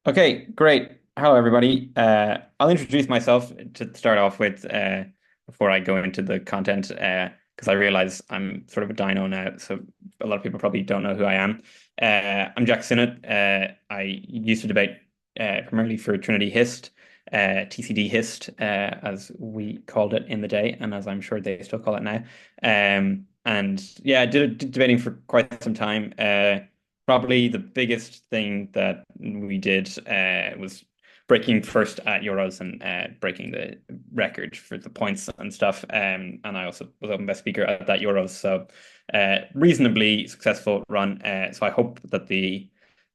Okay, great. Hello, everybody. I'll introduce myself to start off with before I go into the content, because I realize I'm sort of a dino now, so a lot of people probably don't know who I am. I'm Jack Synnott. I used to debate primarily for Trinity Hist, TCD Hist, as we called it in the day, and as I'm sure they still call it now. And yeah, I did debating for quite some time. Probably the biggest thing that we did was breaking first at Euros and breaking the record for the points and stuff. And I also was open best speaker at that Euros, so reasonably successful run. So I hope that the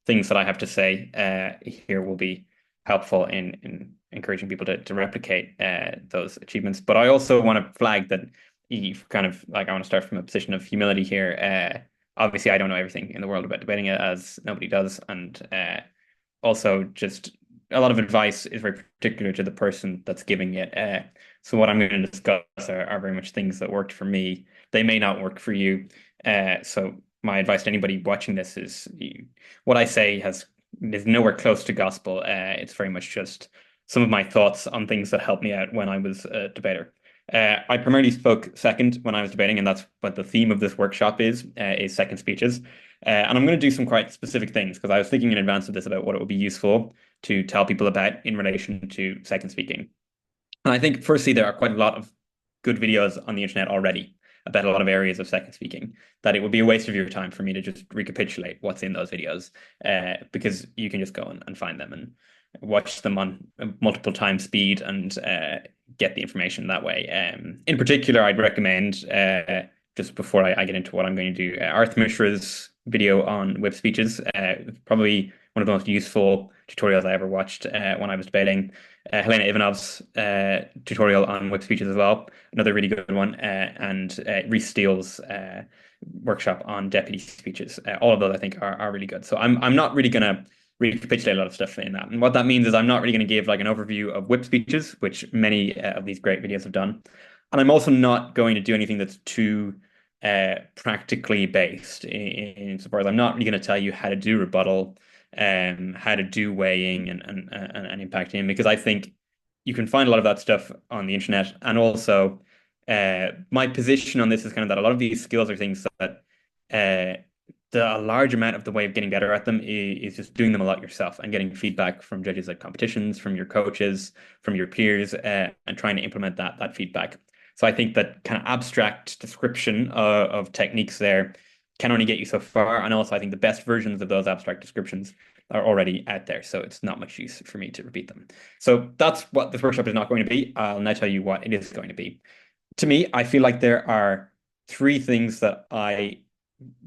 things that I have to say here will be helpful in encouraging people to replicate those achievements. But I also want to flag that you've kind of like I want to start from a position of humility here. Obviously, I don't know everything in the world about debating it, as nobody does, and also just a lot of advice is very particular to the person that's giving it. So what I'm going to discuss are very much things that worked for me. They may not work for you. So my advice to anybody watching this is what I say is nowhere close to gospel. It's very much just some of my thoughts on things that helped me out when I was a debater. I primarily spoke second when I was debating, and that's what the theme of this workshop is second speeches. And I'm going to do some quite specific things because I was thinking in advance of this about what it would be useful to tell people about in relation to second speaking. And I think, firstly, there are quite a lot of good videos on the internet already about a lot of areas of second speaking, that it would be a waste of your time for me to just recapitulate what's in those videos, because you can just go and find them and watch them on multiple times speed and get the information that way. In particular, I'd recommend, just before I get into what I'm going to do, Arth Mishra's video on whip speeches. Probably one of the most useful tutorials I ever watched when I was debating. Helena Ivanov's tutorial on whip speeches as well, another really good one, and Reece Steele's workshop on deputy speeches. All of those I think are really good. So I'm not really going to recapitulate a lot of stuff in that. And what that means is I'm not really going to give like an overview of whip speeches, which many of these great videos have done. And I'm also not going to do anything that's too practically based in support. I'm not really going to tell you how to do rebuttal, how to do weighing and impacting, because I think you can find a lot of that stuff on the internet. And also, my position on this is kind of that a lot of these skills are things that a large amount of the way of getting better at them is just doing them a lot yourself and getting feedback from judges at competitions, from your coaches, from your peers, and trying to implement that feedback. So I think that kind of abstract description of techniques there can only get you so far. And also, I think the best versions of those abstract descriptions are already out there. So it's not much use for me to repeat them. So that's what this workshop is not going to be. I'll now tell you what it is going to be. To me, I feel like there are three things that I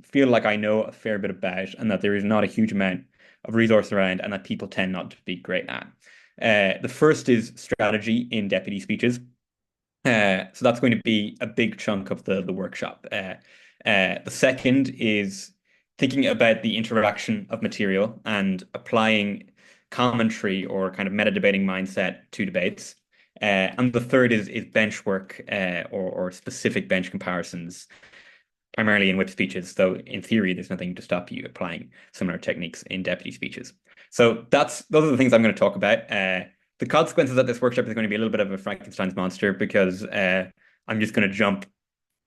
feel like I know a fair bit about, and that there is not a huge amount of resource around, and that people tend not to be great at. The first is strategy in deputy speeches. So that's going to be a big chunk of the workshop. The second is thinking about the interaction of material and applying commentary or kind of meta debating mindset to debates. And the third is bench work, or specific bench comparisons, primarily in whip speeches, though in theory, there's nothing to stop you applying similar techniques in deputy speeches. So those are the things I'm going to talk about. The consequences of this workshop is going to be a little bit of a Frankenstein's monster, because I'm just going to jump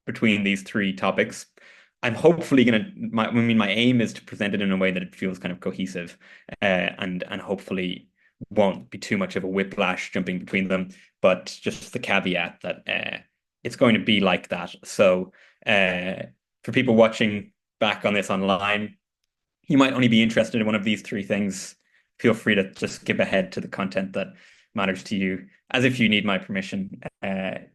between these three topics. I'm hopefully going to, my aim is to present it in a way that it feels kind of cohesive, and hopefully won't be too much of a whiplash jumping between them, but just the caveat that it's going to be like that. So for people watching back on this online, you might only be interested in one of these three things. Feel free to just skip ahead to the content that matters to you, as if you need my permission.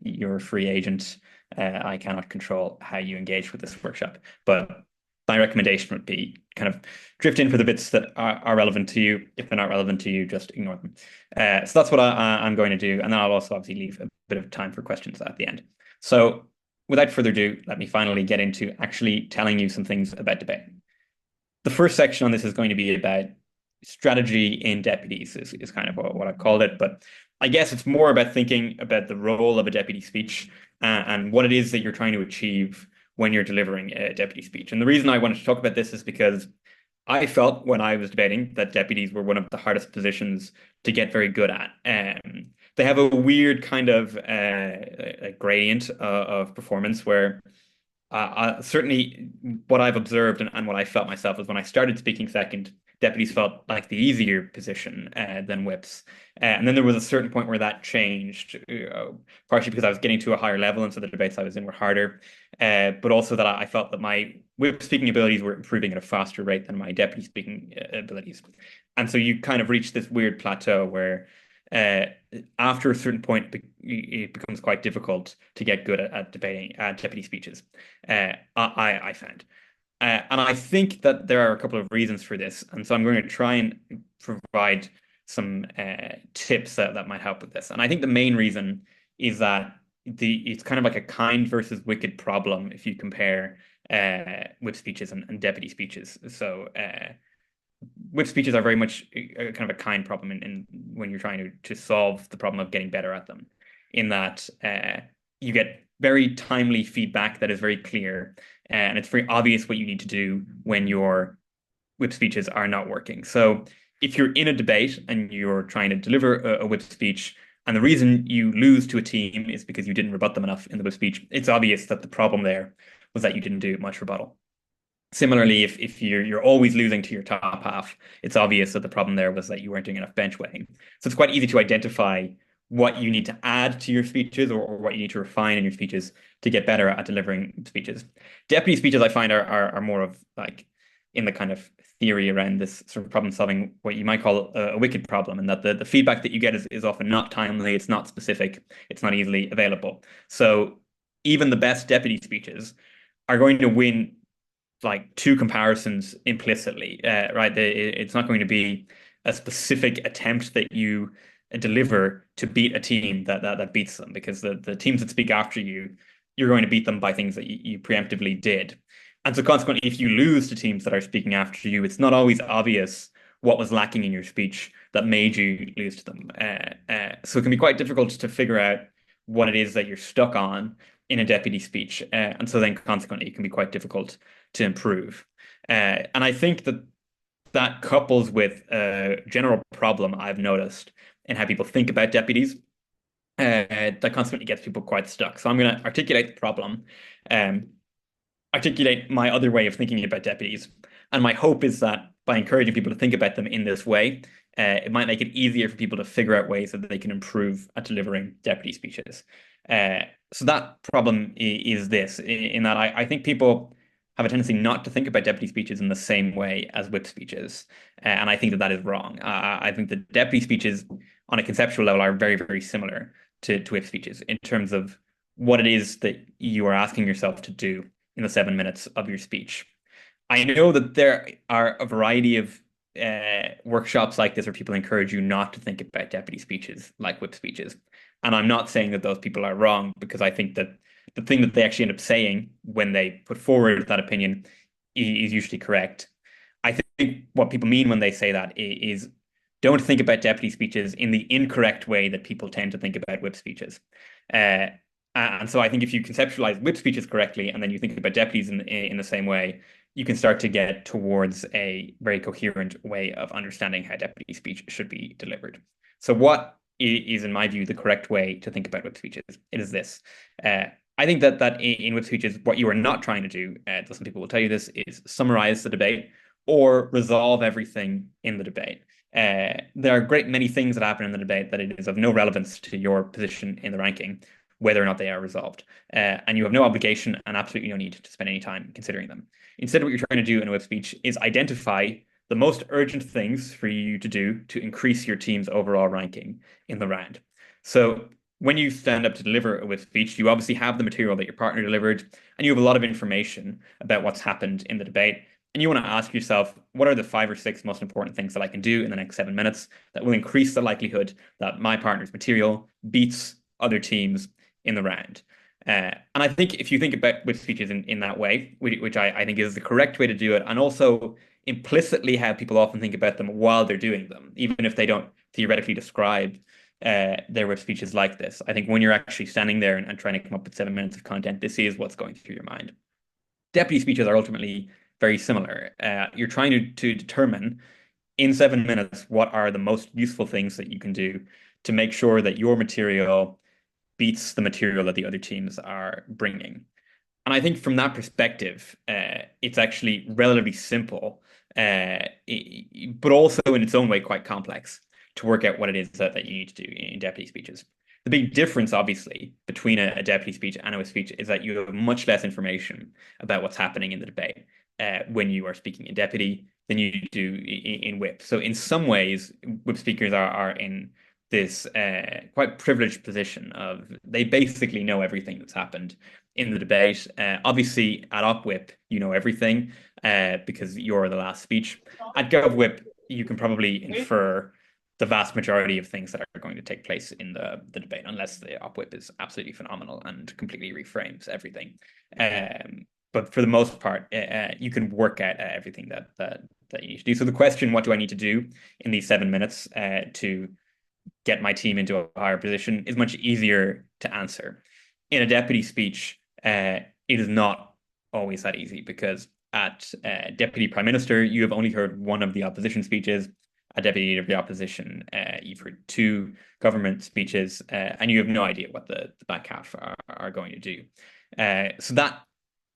You're a free agent. I cannot control how you engage with this workshop, but my recommendation would be kind of drift in for the bits that are relevant to you. If they're not relevant to you, just ignore them. So that's what I'm going to do. And then I'll also obviously leave a bit of time for questions at the end. So without further ado, let me finally get into actually telling you some things about debate. The first section on this is going to be about strategy in deputies, is kind of what I've called it. But I guess it's more about thinking about the role of a deputy speech, and what it is that you're trying to achieve when you're delivering a deputy speech. And the reason I wanted to talk about this is because I felt when I was debating that deputies were one of the hardest positions to get very good at. They have a weird kind of a gradient of performance where certainly what I've observed and what I felt myself is when I started speaking second, deputies felt like the easier position than whips. And then there was a certain point where that changed, partially because I was getting to a higher level, and so the debates I was in were harder, but also that I felt that my whip speaking abilities were improving at a faster rate than my deputy speaking abilities. And so you kind of reach this weird plateau where uh, after a certain point, it becomes quite difficult to get good at debating deputy speeches. I found. And I think that there are a couple of reasons for this. And so I'm going to try and provide some tips that might help with this. And I think the main reason is that it's kind of like a kind versus wicked problem if you compare whip speeches and deputy speeches. So whip speeches are very much kind of a kind problem in when you're trying to solve the problem of getting better at them, in that you get very timely feedback that is very clear, and it's very obvious what you need to do when your whip speeches are not working. So if you're in a debate and you're trying to deliver a whip speech, and the reason you lose to a team is because you didn't rebut them enough in the whip speech, it's obvious that the problem there was that you didn't do much rebuttal. Similarly, if you're always losing to your top half, it's obvious that the problem there was that you weren't doing enough bench weighing. So it's quite easy to identify what you need to add to your speeches, or what you need to refine in your speeches to get better at delivering speeches. Deputy speeches, I find, are more of like in the kind of theory around this sort of problem solving, what you might call a wicked problem, and that the feedback that you get is often not timely, it's not specific, it's not easily available. So even the best deputy speeches are going to win like two comparisons implicitly, right? It's not going to be a specific attempt that you deliver to beat a team that beats them, because the teams that speak after you, you're going to beat them by things that you preemptively did. And so consequently, if you lose to teams that are speaking after you, it's not always obvious what was lacking in your speech that made you lose to them. So it can be quite difficult to figure out what it is that you're stuck on in a deputy speech. And so then consequently, it can be quite difficult to improve. And I think that couples with a general problem I've noticed in how people think about deputies, that consequently gets people quite stuck. So I'm going to articulate the problem, um, articulate my other way of thinking about deputies. And my hope is that by encouraging people to think about them in this way, it might make it easier for people to figure out ways that they can improve at delivering deputy speeches. So that problem is this, in that I think people have a tendency not to think about deputy speeches in the same way as whip speeches. And I think that is wrong. I think that deputy speeches on a conceptual level are very, very similar to whip speeches in terms of what it is that you are asking yourself to do in the 7 minutes of your speech. I know that there are a variety of workshops like this where people encourage you not to think about deputy speeches like whip speeches. And I'm not saying that those people are wrong, because I think that the thing that they actually end up saying when they put forward that opinion is usually correct. I think what people mean when they say that is don't think about deputy speeches in the incorrect way that people tend to think about whip speeches. And so I think if you conceptualize whip speeches correctly, and then you think about deputies in the same way, you can start to get towards a very coherent way of understanding how deputy speech should be delivered. So what is, in my view, the correct way to think about whip speeches? It is this. I think that in whip speeches, what you are not trying to do, some people will tell you this, is summarize the debate or resolve everything in the debate. There are a great many things that happen in the debate that it is of no relevance to your position in the ranking, whether or not they are resolved. And you have no obligation and absolutely no need to spend any time considering them. Instead, what you're trying to do in a whip speech is identify the most urgent things for you to do to increase your team's overall ranking in the round. So when you stand up to deliver a whip speech, you obviously have the material that your partner delivered, and you have a lot of information about what's happened in the debate. And you want to ask yourself, what are the 5 or 6 most important things that I can do in the next 7 minutes that will increase the likelihood that my partner's material beats other teams in the round? And I think if you think about whip speeches in that way, which I think is the correct way to do it, and also implicitly how people often think about them while they're doing them, even if they don't theoretically describe their whip speeches like this. I think when you're actually standing there and trying to come up with 7 minutes of content, this is what's going through your mind. Deputy speeches are ultimately very similar. You're trying to determine in 7 minutes what are the most useful things that you can do to make sure that your material beats the material that the other teams are bringing. And I think from that perspective, it's actually relatively simple, but also in its own way quite complex to work out what it is that you need to do in deputy speeches. The big difference, obviously, between a deputy speech and a speech is that you have much less information about what's happening in the debate when you are speaking in deputy than you do in whip. So in some ways, whip speakers are in this quite privileged position of they basically know everything that's happened in the debate. Obviously, at UpWhip, you know everything because you're the last speech. At GovWhip, you can probably infer the vast majority of things that are going to take place in the debate, unless the UpWhip is absolutely phenomenal and completely reframes everything. But for the most part, you can work out everything that you need to do. So the question, what do I need to do in these 7 minutes to get my team into a higher position, is much easier to answer. In a deputy speech, it is not always that easy because at Deputy Prime Minister, you have only heard one of the opposition speeches. A Deputy Leader of the Opposition, you've heard two government speeches, and you have no idea what the back half are going to do. So that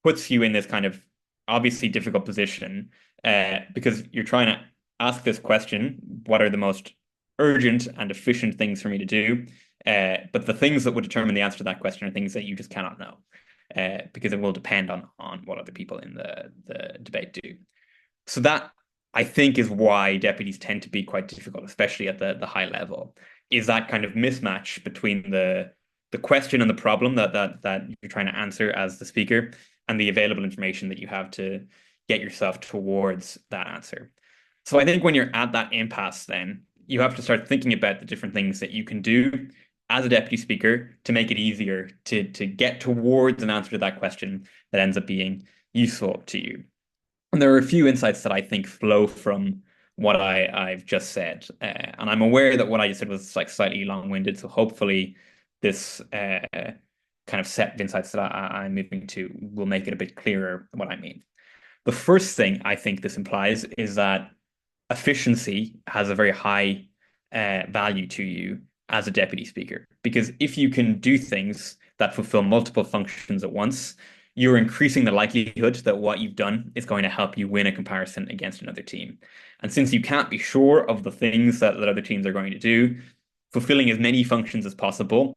puts you in this kind of obviously difficult position because you're trying to ask this question, what are the most urgent and efficient things for me to do? But the things that would determine the answer to that question are things that you just cannot know because it will depend on what other people in the debate do. So that, I think, is why deputies tend to be quite difficult, especially at the high level, is that kind of mismatch between the question and the problem that you're trying to answer as the speaker and the available information that you have to get yourself towards that answer. So I think when you're at that impasse, then you have to start thinking about the different things that you can do as a deputy speaker to make it easier to get towards an answer to that question that ends up being useful to you. And there are a few insights that I think flow from what I've just said. And I'm aware that what I just said was like slightly long-winded, so hopefully this kind of set of insights that I'm moving to will make it a bit clearer what I mean. The first thing I think this implies is that efficiency has a very high value to you as a deputy speaker, because if you can do things that fulfill multiple functions at once, you're increasing the likelihood that what you've done is going to help you win a comparison against another team. And since you can't be sure of the things that other teams are going to do, fulfilling as many functions as possible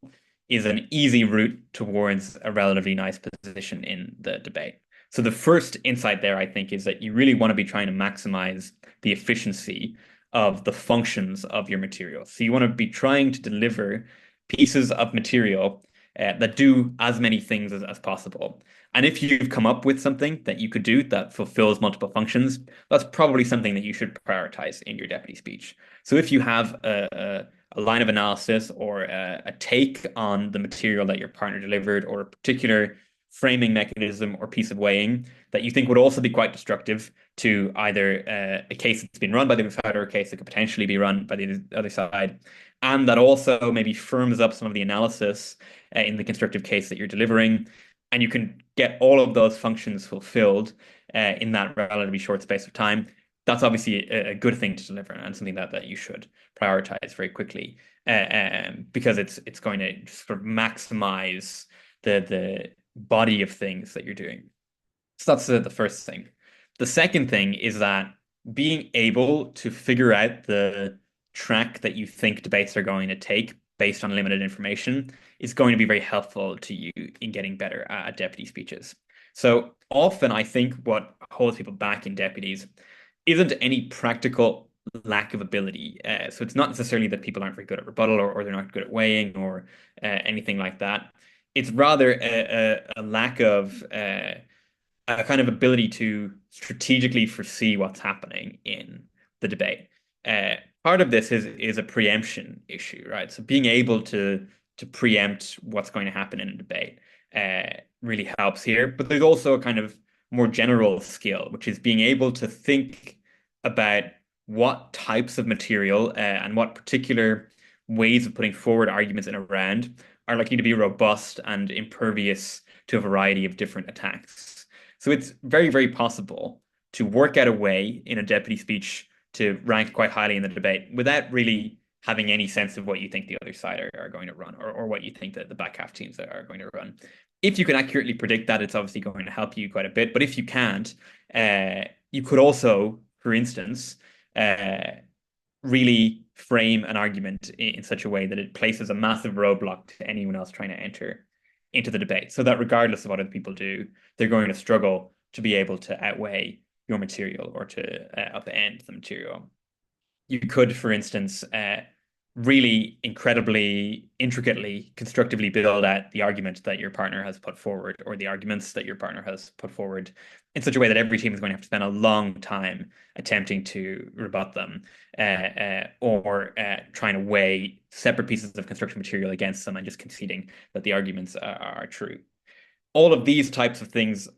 is an easy route towards a relatively nice position in the debate. So the first insight there, I think, is that you really want to be trying to maximize the efficiency of the functions of your material. So you want to be trying to deliver pieces of material that do as many things as possible. And if you've come up with something that you could do that fulfills multiple functions, that's probably something that you should prioritize in your deputy speech. So if you have a line of analysis or a take on the material that your partner delivered, or a particular framing mechanism or piece of weighing that you think would also be quite destructive to either a case that's been run by the other side or a case that could potentially be run by the other side, and that also maybe firms up some of the analysis in the constructive case that you're delivering, and you can get all of those functions fulfilled in that relatively short space of time, that's obviously a good thing to deliver and something that you should prioritize very quickly because it's going to sort of maximize the body of things that you're doing. So that's the first thing. The second thing is that being able to figure out the track that you think debates are going to take based on limited information is going to be very helpful to you in getting better at deputy speeches. So often I think what holds people back in deputies isn't any practical lack of ability. So it's not necessarily that people aren't very good at rebuttal or they're not good at weighing or anything like that. It's rather a lack of a kind of ability to strategically foresee what's happening in the debate. Part of this is a preemption issue, right? So being able to preempt what's going to happen in a debate really helps here. But there's also a kind of more general skill, which is being able to think about what types of material and what particular ways of putting forward arguments in a round are likely to be robust and impervious to a variety of different attacks. So it's very, very possible to work out a way in a deputy speech to rank quite highly in the debate without really having any sense of what you think the other side are going to run, or what you think that the back half teams are going to run. If you can accurately predict that, it's obviously going to help you quite a bit. But if you can't, you could also, for instance, really frame an argument in such a way that it places a massive roadblock to anyone else trying to enter into the debate, so that regardless of what other people do, they're going to struggle to be able to outweigh your material or to upend the material. You could, for instance, really incredibly intricately, constructively build out the argument that your partner has put forward, or the arguments that your partner has put forward, in such a way that every team is going to have to spend a long time attempting to rebut them, or trying to weigh separate pieces of construction material against them and just conceding that the arguments are true. All of these types of things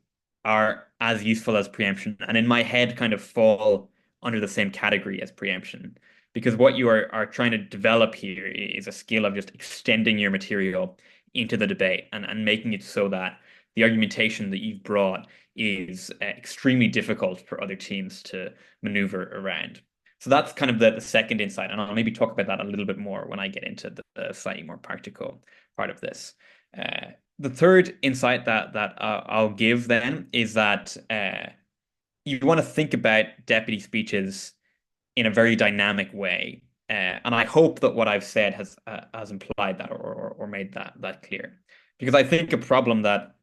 are as useful as preemption, and in my head kind of fall under the same category as preemption. Because what you are trying to develop here is a skill of just extending your material into the debate, and making it so that the argumentation that you've brought is extremely difficult for other teams to maneuver around. So that's kind of the second insight, and I'll maybe talk about that a little bit more when I get into the slightly more practical part of this. The third insight that I'll give then is that you want to think about deputy speeches in a very dynamic way. And I hope that what I've said has implied that, or made that clear. Because I think a problem that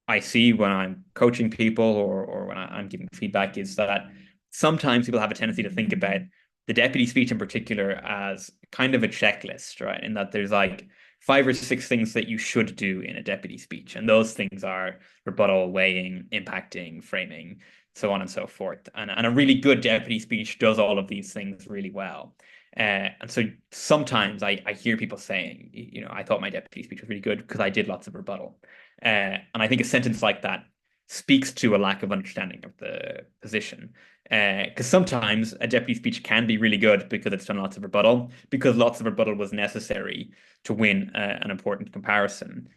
I see when I'm coaching people, or when I'm giving feedback, is that sometimes people have a tendency to think about the deputy speech in particular as kind of a checklist, right? In that there's like 5 or 6 things that you should do in a deputy speech. And those things are rebuttal, weighing, impacting, framing, so on and so forth. And a really good deputy speech does all of these things really well. And so sometimes I hear people saying, I thought my deputy speech was really good because I did lots of rebuttal. And I think a sentence like that speaks to a lack of understanding of the position. Because sometimes a deputy speech can be really good because it's done lots of rebuttal, because lots of rebuttal was necessary to win an important comparison.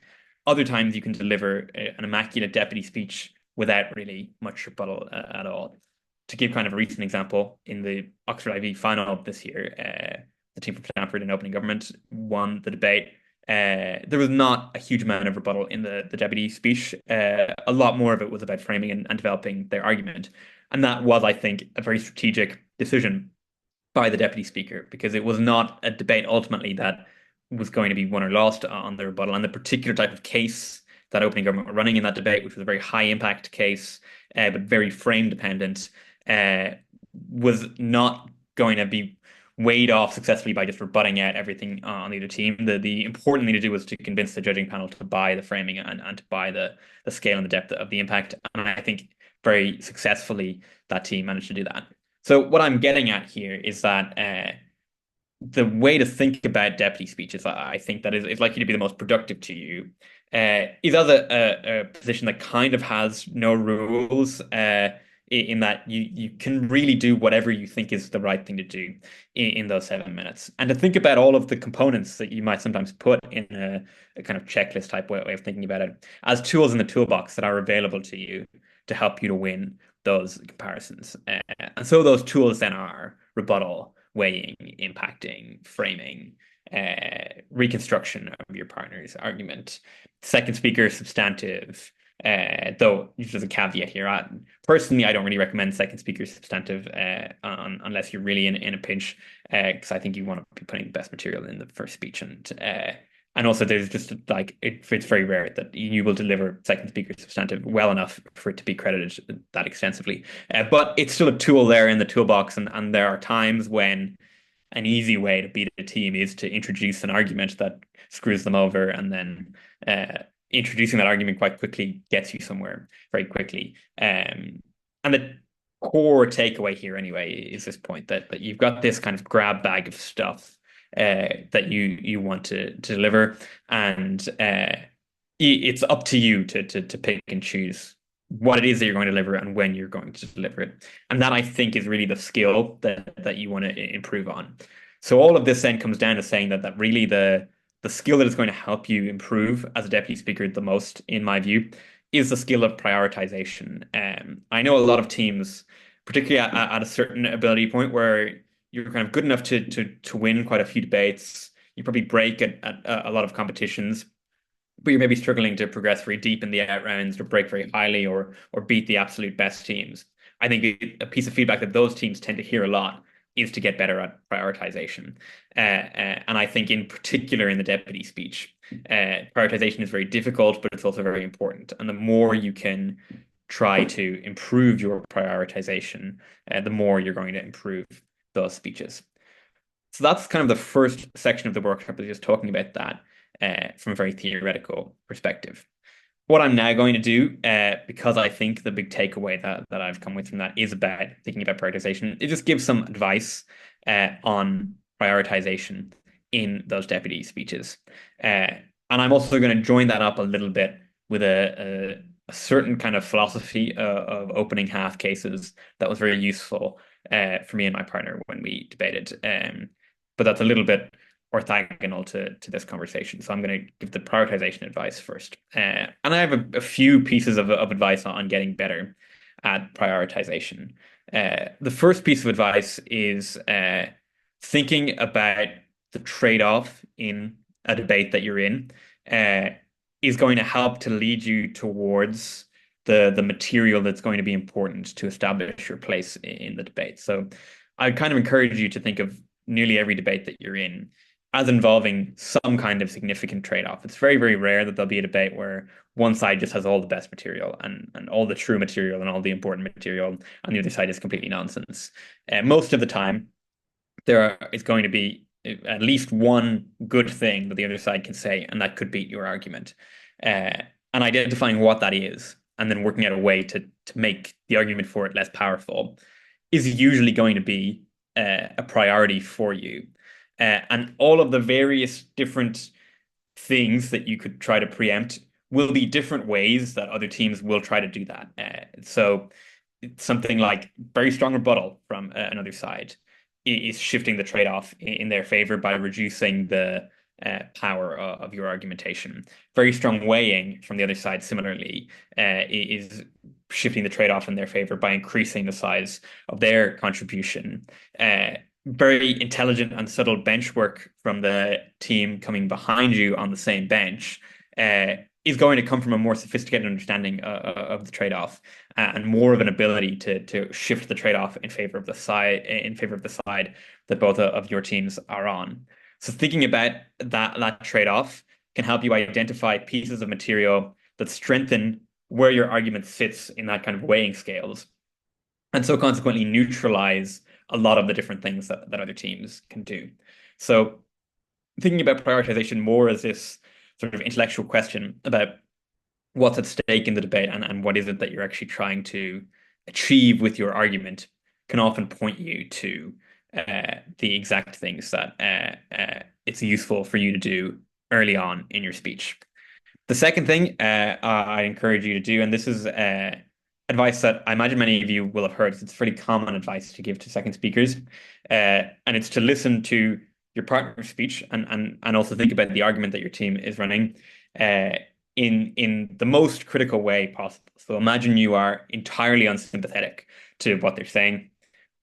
Other times you can deliver an immaculate deputy speech without really much rebuttal at all. To give kind of a recent example, in the Oxford IB final this year, the team from Stanford in opening government won the debate. There was not a huge amount of rebuttal in the deputy speech. A lot more of it was about framing and developing their argument. And that was, I think, a very strategic decision by the deputy speaker, because it was not a debate ultimately that was going to be won or lost on the rebuttal. And the particular type of case that opening government were running in that debate, which was a very high impact case, but very frame dependent, was not going to be weighed off successfully by just rebutting out everything on the other team. The important thing to do was to convince the judging panel to buy the framing, and to buy the scale and the depth of the impact. And I think very successfully that team managed to do that. So what I'm getting at here is that the way to think about deputy speeches, I think that is likely to be the most productive to you, is as a position that kind of has no rules, in that you can really do whatever you think is the right thing to do in those 7 minutes. And to think about all of the components that you might sometimes put in a kind of checklist type way of thinking about it as tools in the toolbox that are available to you to help you to win those comparisons. And so those tools then are rebuttal, weighing, impacting, framing, reconstruction of your partner's argument, second speaker substantive. Though there's a caveat here. Personally, I don't really recommend second speaker substantive unless you're really in a pinch, because I think you want to be putting the best material in the first speech, and also there's just like it's very rare that you will deliver second speaker substantive well enough for it to be credited that extensively. But it's still a tool there in the toolbox, and there are times when an easy way to beat a team is to introduce an argument that screws them over, and then introducing that argument quite quickly gets you somewhere very quickly. And the core takeaway here anyway is this point that you've got this kind of grab bag of stuff that you want to deliver, and it's up to you to pick and choose what it is that you're going to deliver and when you're going to deliver it. And that, I think, is really the skill that you want to improve on. So all of this then comes down to saying that really the skill that is going to help you improve as a deputy speaker the most, in my view, is the skill of prioritization. I know a lot of teams particularly at a certain ability point where you're kind of good enough to win quite a few debates. You probably break at a lot of competitions, but you're maybe struggling to progress very deep in the out rounds or break very highly or beat the absolute best teams. I think a piece of feedback that those teams tend to hear a lot is to get better at prioritization. And I think in particular in the deputy speech, prioritization is very difficult, but it's also very important. And the more you can try to improve your prioritization, the more you're going to improve those speeches. So that's kind of the first section of the workshop, is just talking about that from a very theoretical perspective. What I'm now going to do, because I think the big takeaway that I've come with from that is about thinking about prioritization, is just give some advice on prioritization in those deputy speeches. And I'm also going to join that up a little bit with a certain kind of philosophy of opening half cases that was very useful for me and my partner when we debated. But that's a little bit orthogonal to this conversation. So I'm going to give the prioritization advice first. And I have a few pieces of advice on getting better at prioritization. The first piece of advice is thinking about the trade-off in a debate that you're in is going to help to lead you towards the material that's going to be important to establish your place in the debate. So I kind of encourage you to think of nearly every debate that you're in as involving some kind of significant trade-off. It's very, very rare that there'll be a debate where one side just has all the best material and all the true material and all the important material, and the other side is completely nonsense. Most of the time, is going to be at least one good thing that the other side can say, and that could beat your argument. And identifying what that is, and then working out a way to make the argument for it less powerful, is usually going to be a priority for you. And all of the various different things that you could try to preempt will be different ways that other teams will try to do that. So something like very strong rebuttal from another side is shifting the trade-off in their favor by reducing the power of your argumentation. Very strong weighing from the other side, similarly, is shifting the trade-off in their favor by increasing the size of their contribution. Very intelligent and subtle bench work from the team coming behind you on the same bench is going to come from a more sophisticated understanding of the trade-off and more of an ability to shift the trade-off in favor of the side that both of your teams are on. So thinking about that trade-off can help you identify pieces of material that strengthen where your argument sits in that kind of weighing scales, and so consequently neutralize a lot of the different things that other teams can do. So thinking about prioritization more as this sort of intellectual question about what's at stake in the debate and what is it that you're actually trying to achieve with your argument can often point you to the exact things that it's useful for you to do early on in your speech. The second thing I encourage you to do, and this is advice that I imagine many of you will have heard, it's pretty common advice to give to second speakers, and it's to listen to your partner's speech and also think about the argument that your team is running in the most critical way possible. So imagine you are entirely unsympathetic to what they're saying,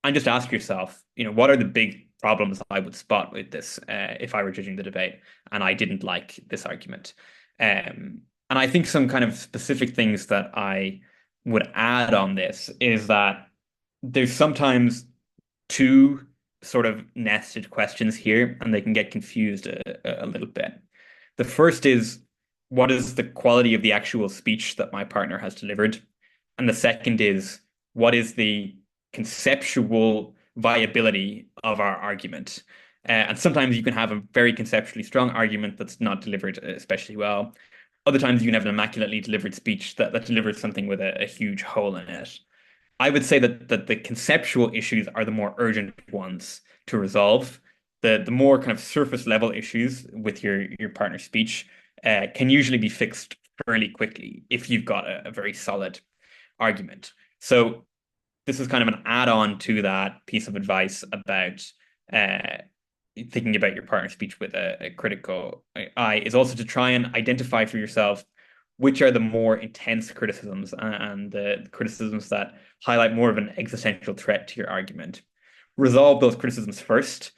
and just ask yourself, what are the big problems I would spot with this if I were judging the debate and I didn't like this argument. And I think some kind of specific things that I would add on this is that there's sometimes two sort of nested questions here, and they can get confused a little bit. The first is, what is the quality of the actual speech that my partner has delivered? And the second is, what is the conceptual viability of our argument? And sometimes you can have a very conceptually strong argument that's not delivered especially well. Other times you can have an immaculately delivered speech that delivers something with a huge hole in it. I would say that the conceptual issues are the more urgent ones to resolve. The more kind of surface level issues with your partner's speech can usually be fixed fairly quickly if you've got a very solid argument. So this is kind of an add-on to that piece of advice about thinking about your partner's speech with a critical eye, is also to try and identify for yourself which are the more intense criticisms and the criticisms that highlight more of an existential threat to your argument. Resolve those criticisms first,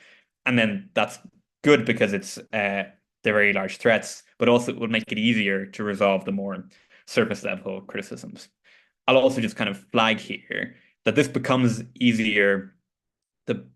and then that's good because they're very large threats, but also it would make it easier to resolve the more surface level criticisms. I'll also just kind of flag here that this becomes easier the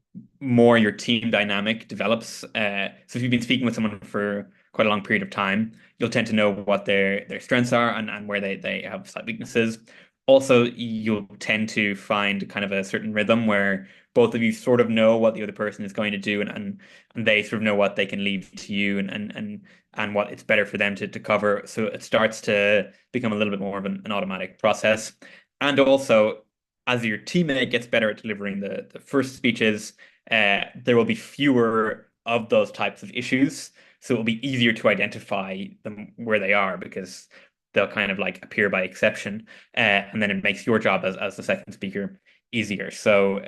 more your team dynamic develops. So if you've been speaking with someone for quite a long period of time, you'll tend to know what their strengths are and where they have slight weaknesses. Also, you'll tend to find kind of a certain rhythm where both of you sort of know what the other person is going to do and they sort of know what they can leave to you and what it's better for them to cover. So it starts to become a little bit more of an automatic process. And also, as your teammate gets better at delivering the first speeches, there will be fewer of those types of issues. So it will be easier to identify them where they are because they'll kind of like appear by exception. And then it makes your job as the second speaker easier. So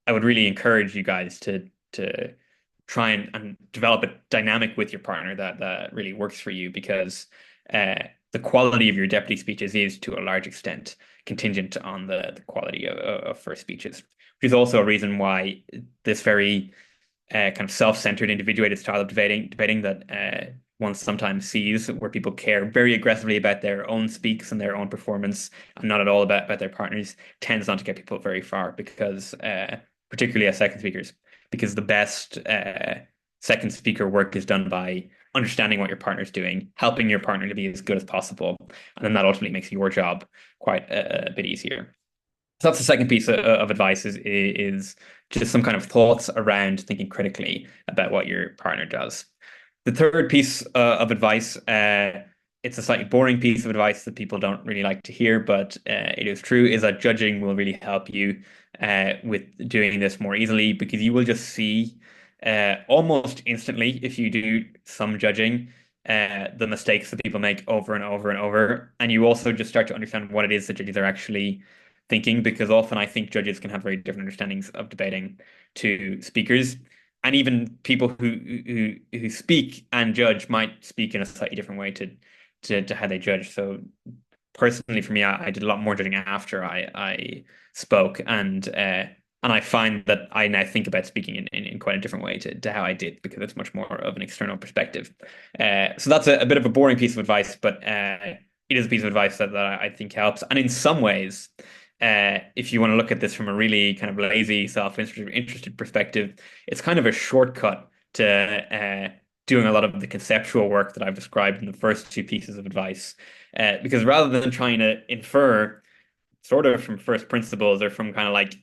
I would really encourage you guys to try and develop a dynamic with your partner that really works for you because the quality of your deputy speeches is to a large extent contingent on the quality of first speeches, which is also a reason why this very kind of self-centered, individuated style of debating that one sometimes sees, where people care very aggressively about their own speaks and their own performance, and not at all about their partners, tends not to get people very far because, particularly as second speakers, because the best second speaker work is done by understanding what your partner's doing, helping your partner to be as good as possible, and then that ultimately makes your job quite a bit easier. So that's the second piece of advice is just some kind of thoughts around thinking critically about what your partner does. The third piece of advice, it's a slightly boring piece of advice that people don't really like to hear, but it is true, is that judging will really help you with doing this more easily because you will just see almost instantly if you do some judging the mistakes that people make over and over and over. And you also just start to understand what it is that judges are actually thinking, because often I think judges can have very different understandings of debating to speakers. And even people who speak and judge might speak in a slightly different way to how they judge. So personally, for me, I did a lot more judging after I spoke, and I find that I now think about speaking in quite a different way to how I did because it's much more of an external perspective. So that's a bit of a boring piece of advice, but it is a piece of advice that I think helps. And in some ways, if you want to look at this from a really kind of lazy, self-interested perspective, it's kind of a shortcut to doing a lot of the conceptual work that I've described in the first two pieces of advice. Because rather than trying to infer sort of from first principles or from kind of like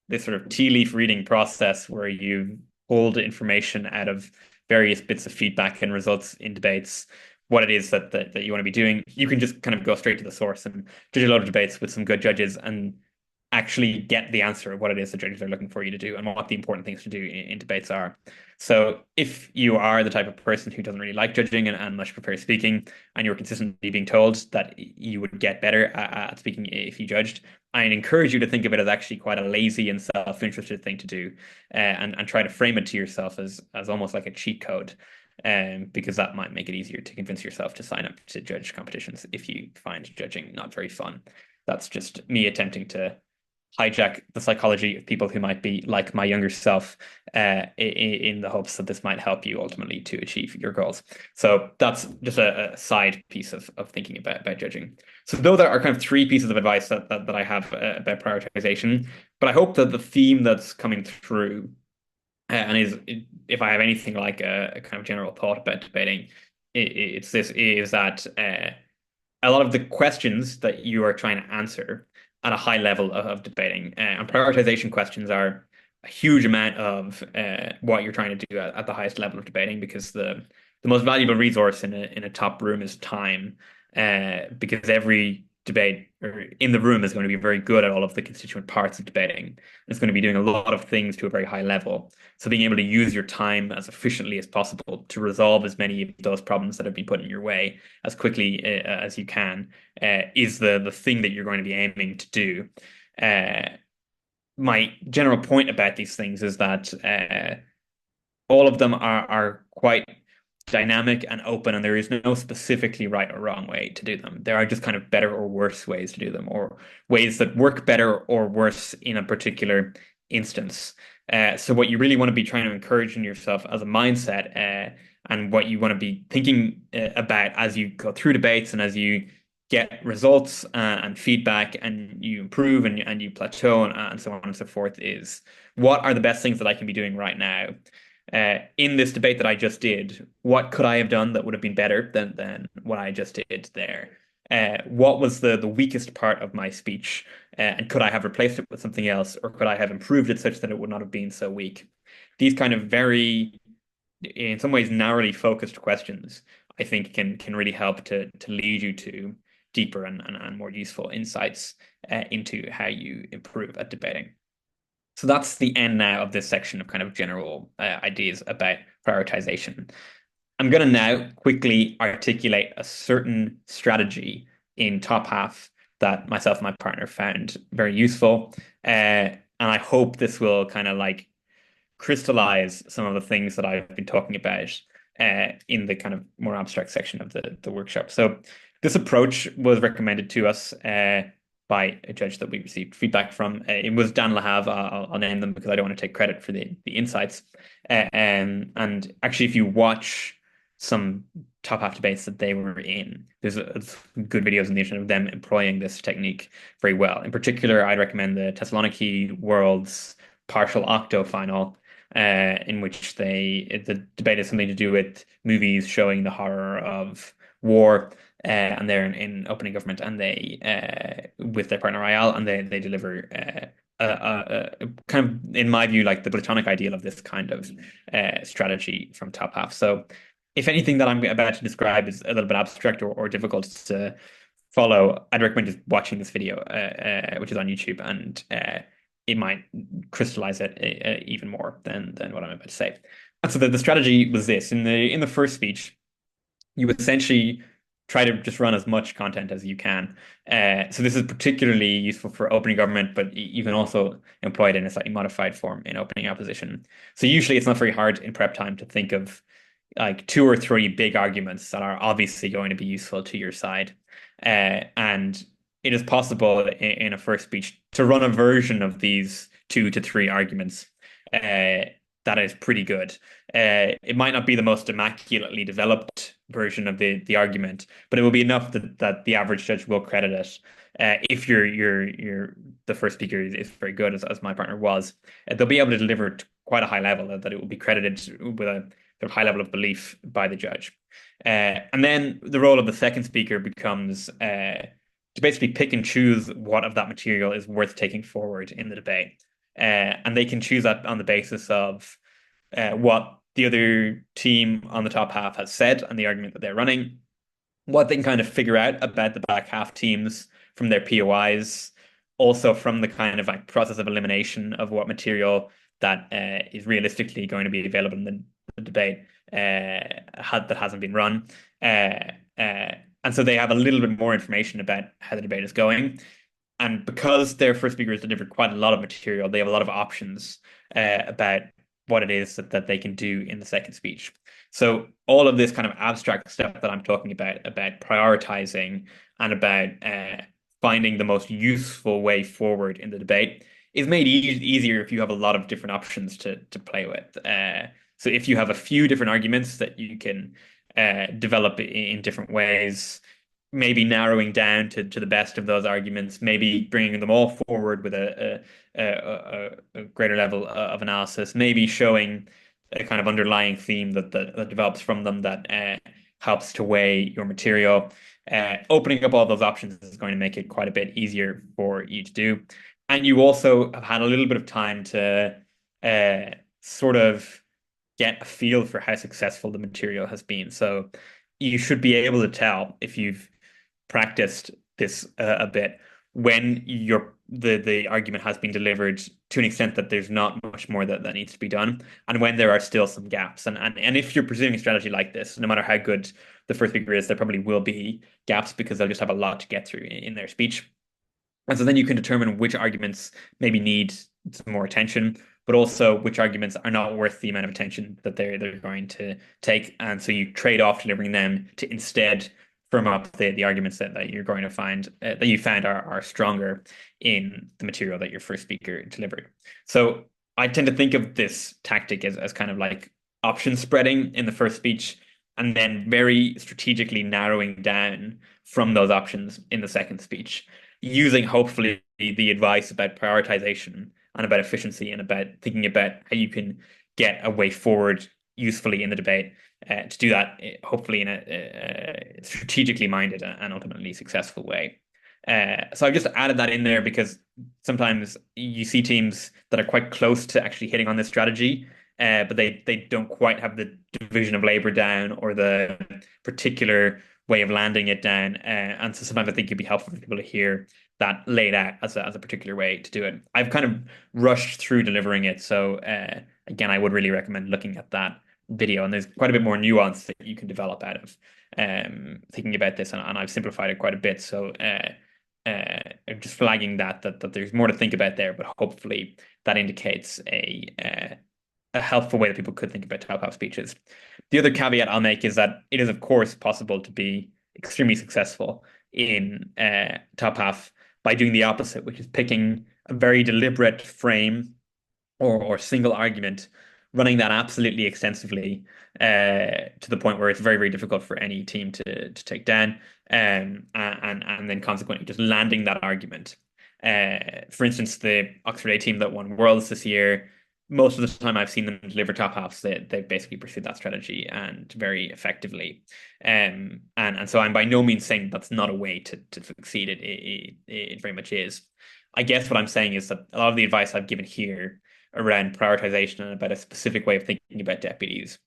this sort of tea leaf reading process where you pulled information out of various bits of feedback and results in debates, what it is that you want to be doing, you can just kind of go straight to the source and judge a lot of debates with some good judges and actually get the answer of what it is the judges are looking for you to do and what the important things to do in debates are. So if you are the type of person who doesn't really like judging and much prefer speaking, and you're consistently being told that you would get better at speaking if you judged, I encourage you to think of it as actually quite a lazy and self-interested thing to do, and try to frame it to yourself as almost like a cheat code, because that might make it easier to convince yourself to sign up to judge competitions if you find judging not very fun. That's just me attempting to hijack the psychology of people who might be like my younger self, in the hopes that this might help you ultimately to achieve your goals. So that's just a side piece of thinking about judging. So those are kind of three pieces of advice that I have about prioritization. But I hope that the theme that's coming through, and if I have anything like a kind of general thought about debating, it's this, is that a lot of the questions that you are trying to answer at a high level of debating, and prioritization questions are a huge amount of what you're trying to do at the highest level of debating, because the most valuable resource in a top room is time, because every debate or in the room is going to be very good at all of the constituent parts of debating. It's going to be doing a lot of things to a very high level. So being able to use your time as efficiently as possible to resolve as many of those problems that have been put in your way as quickly as you can is the thing that you're going to be aiming to do. My general point about these things is that all of them are quite dynamic and open, and there is no specifically right or wrong way to do them. There are just kind of better or worse ways to do them, or ways that work better or worse in a particular instance. So what you really want to be trying to encourage in yourself as a mindset, and what you want to be thinking about as you go through debates and as you get results and feedback and you improve and you plateau and so on and so forth, is what are the best things that I can be doing right now? In this debate that I just did, what could I have done that would have been better than what I just did there? What was the weakest part of my speech? And could I have replaced it with something else, or could I have improved it such that it would not have been so weak? These kind of very, in some ways, narrowly focused questions, I think can really help to lead you to deeper and more useful insights into how you improve at debating. So that's the end now of this section of kind of general ideas about prioritization. I'm going to now quickly articulate a certain strategy in top half that myself and my partner found very useful. And I hope this will kind of like crystallize some of the things that I've been talking about in the kind of more abstract section of the workshop. So this approach was recommended to us by a judge that we received feedback from. It was Dan Lahav. I'll name them because I don't want to take credit for the insights. And actually, if you watch some top half debates that they were in, there's good videos on the internet of them employing this technique very well. In particular, I'd recommend the Thessaloniki Worlds partial octo final, in which the debate is something to do with movies showing the horror of war. And they're in opening government, and they with their partner Ayal, and they deliver kind of, in my view, like the Platonic ideal of this kind of strategy from top half. So if anything that I'm about to describe is a little bit abstract or difficult to follow, I'd recommend just watching this video, which is on YouTube, and it might crystallize it even more than what I'm about to say. And so the strategy was this: in the first speech, you essentially try to just run as much content as you can. So this is particularly useful for opening government, but you can also employ it in a slightly modified form in opening opposition. So usually it's not very hard in prep time to think of like 2 or 3 big arguments that are obviously going to be useful to your side. And it is possible in a first speech to run a version of these 2 to 3 arguments that is pretty good. It might not be the most immaculately developed version of the argument, but it will be enough that the average judge will credit it. If the first speaker is very good, as my partner was, they'll be able to deliver to quite a high level, that it will be credited with a high level of belief by the judge. And then the role of the second speaker becomes to basically pick and choose what of that material is worth taking forward in the debate. And they can choose that on the basis of what the other team on the top half has said and the argument that they're running, what they can kind of figure out about the back half teams from their POIs, also from the kind of like process of elimination of what material that is realistically going to be available in the debate that hasn't been run. And so they have a little bit more information about how the debate is going. And because their first speaker has delivered quite a lot of material, they have a lot of options about what it is that they can do in the second speech. So all of this kind of abstract stuff that I'm talking about prioritizing and about finding the most useful way forward in the debate is made easier if you have a lot of different options to play with. So if you have a few different arguments that you can develop in different ways, maybe narrowing down to the best of those arguments, maybe bringing them all forward with a greater level of analysis, maybe showing a kind of underlying theme that develops from them that helps to weigh your material. Opening up all those options is going to make it quite a bit easier for you to do. And you also have had a little bit of time to sort of get a feel for how successful the material has been. So you should be able to tell if you've practiced this a bit when the argument has been delivered to an extent that there's not much more that needs to be done, and when there are still some gaps. And if you're pursuing a strategy like this, no matter how good the first speaker is, there probably will be gaps because they'll just have a lot to get through in their speech. And so then you can determine which arguments maybe need some more attention, but also which arguments are not worth the amount of attention that they're going to take. And so you trade off delivering them to instead firm up the arguments that you're going to find that you found are stronger in the material that your first speaker delivered. So I tend to think of this tactic as kind of like option spreading in the first speech, and then very strategically narrowing down from those options in the second speech, using hopefully the advice about prioritization and about efficiency and about thinking about how you can get a way forward usefully in the debate to do that, hopefully in a strategically minded and ultimately successful way. So I've just added that in there because sometimes you see teams that are quite close to actually hitting on this strategy, but they don't quite have the division of labor down or the particular way of landing it down. And so sometimes I think it'd be helpful for people to hear that laid out as a particular way to do it. I've kind of rushed through delivering it. So again, I would really recommend looking at that video. And there's quite a bit more nuance that you can develop out of thinking about this. And I've simplified it quite a bit. So just flagging that there's more to think about there, but hopefully that indicates a helpful way that people could think about top half speeches. The other caveat I'll make is that it is, of course, possible to be extremely successful in top half by doing the opposite, which is picking a very deliberate frame or single argument, running that absolutely extensively to the point where it's very, very difficult for any team to take down, and then consequently just landing that argument. For instance, the Oxford A team that won Worlds this year, most of the time I've seen them deliver top halves, they basically pursued that strategy and very effectively. And so I'm by no means saying that's not a way to succeed. It very much is. I guess what I'm saying is that a lot of the advice I've given here around prioritization and about a specific way of thinking about deputies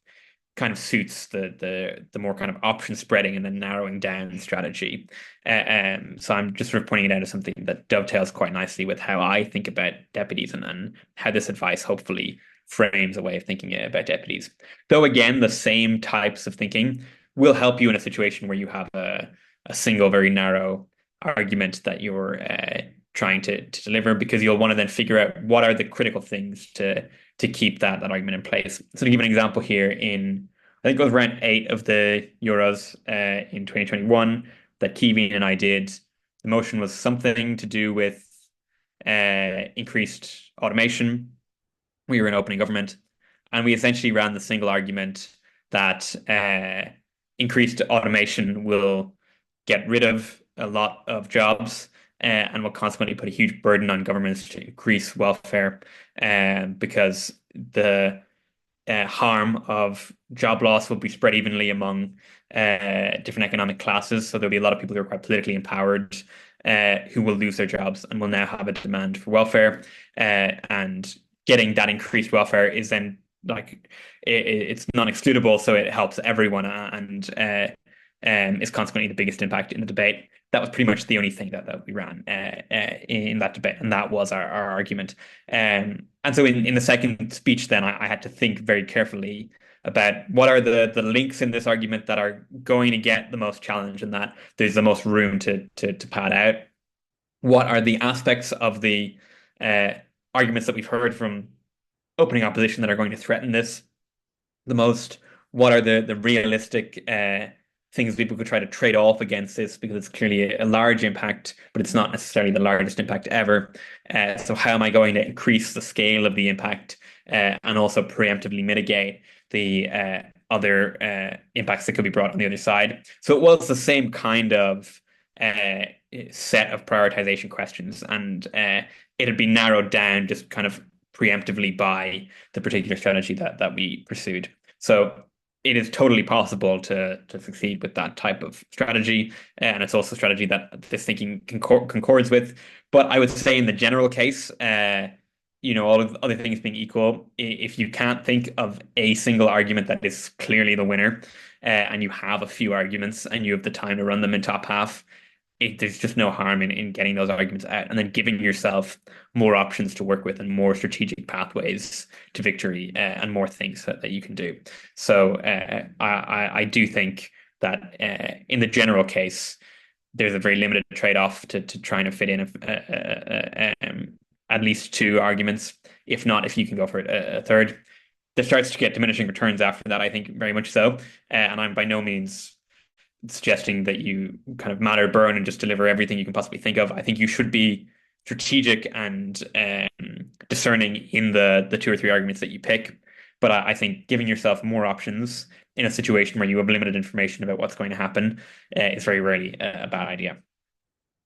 kind of suits the more kind of option spreading and then narrowing down strategy. So I'm just sort of pointing it out as something that dovetails quite nicely with how I think about deputies and how this advice hopefully frames a way of thinking about deputies. Though again, the same types of thinking will help you in a situation where you have a single very narrow argument that you're trying to deliver, because you'll want to then figure out what are the critical things to keep that argument in place. So to give an example here, I think it was round 8 of the Euros in 2021 that Kevin and I did, the motion was something to do with increased automation. We were in opening government, and we essentially ran the single argument that increased automation will get rid of a lot of jobs and will consequently put a huge burden on governments to increase welfare, because the harm of job loss will be spread evenly among different economic classes. So there'll be a lot of people who are quite politically empowered who will lose their jobs and will now have a demand for welfare. And getting that increased welfare is then like it's non-excludable, so it helps everyone and is consequently the biggest impact in the debate. That was pretty much the only thing that we ran in that debate, and that was our argument. And so in the second speech, then I had to think very carefully about what are the links in this argument that are going to get the most challenge and that there's the most room to pad out. What are the aspects of the arguments that we've heard from opening opposition that are going to threaten this the most? What are the realistic things people could try to trade off against this, because it's clearly a large impact, but it's not necessarily the largest impact ever. So how am I going to increase the scale of the impact and also preemptively mitigate the other impacts that could be brought on the other side? So it was the same kind of set of prioritization questions, and it had been narrowed down just kind of preemptively by the particular strategy that we pursued. So it is totally possible to succeed with that type of strategy, and it's also a strategy that this thinking concords with. But I would say in the general case, all of other things being equal, if you can't think of a single argument that is clearly the winner, and you have a few arguments and you have the time to run them in top half, there's just no harm in getting those arguments out and then giving yourself more options to work with and more strategic pathways to victory and more things that you can do. So I do think that in the general case, there's a very limited trade-off to trying to fit in a at least two arguments. If not, if you can go for a third. There starts to get diminishing returns after that, I think, very much so. And I'm by no means suggesting that you kind of matter burn and just deliver everything you can possibly think of. I think you should be strategic and discerning in the two or three arguments that you pick. But I think giving yourself more options in a situation where you have limited information about what's going to happen is very rarely a bad idea.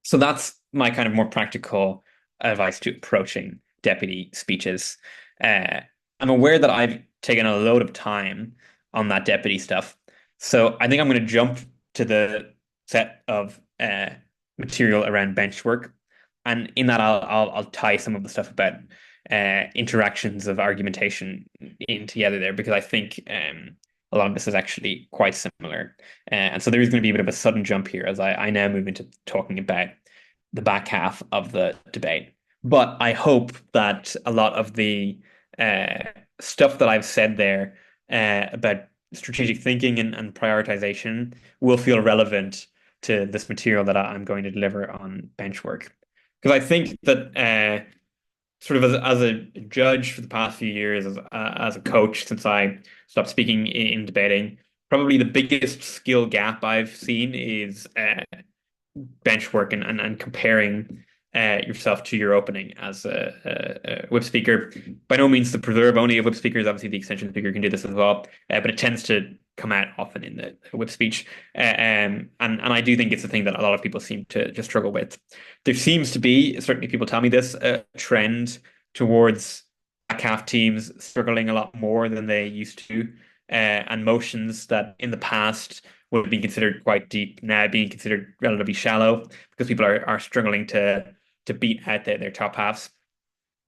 So that's my kind of more practical advice to approaching deputy speeches. Uh, I'm aware that I've taken a load of time on that deputy stuff. So I think I'm going to jump to the set of material around bench work. And in that, I'll tie some of the stuff about interactions of argumentation in together there because I think a lot of this is actually quite similar. And so there is going to be a bit of a sudden jump here as I now move into talking about the back half of the debate. But I hope that a lot of the stuff that I've said there about strategic thinking and prioritization will feel relevant to this material that I'm going to deliver on bench work. Because I think that sort of as a judge for the past few years, as a coach since I stopped speaking in debating, probably the biggest skill gap I've seen is bench work and comparing yourself to your opening as a whip speaker. By no means the preserve only of whip speakers. Obviously, the extension speaker can do this as well, but it tends to come out often in the whip speech. And I do think it's a thing that a lot of people seem to just struggle with. There seems to be, certainly people tell me this, a trend towards back half teams struggling a lot more than they used to, and motions that in the past would have been considered quite deep now being considered relatively shallow because people are struggling to beat out their top halves.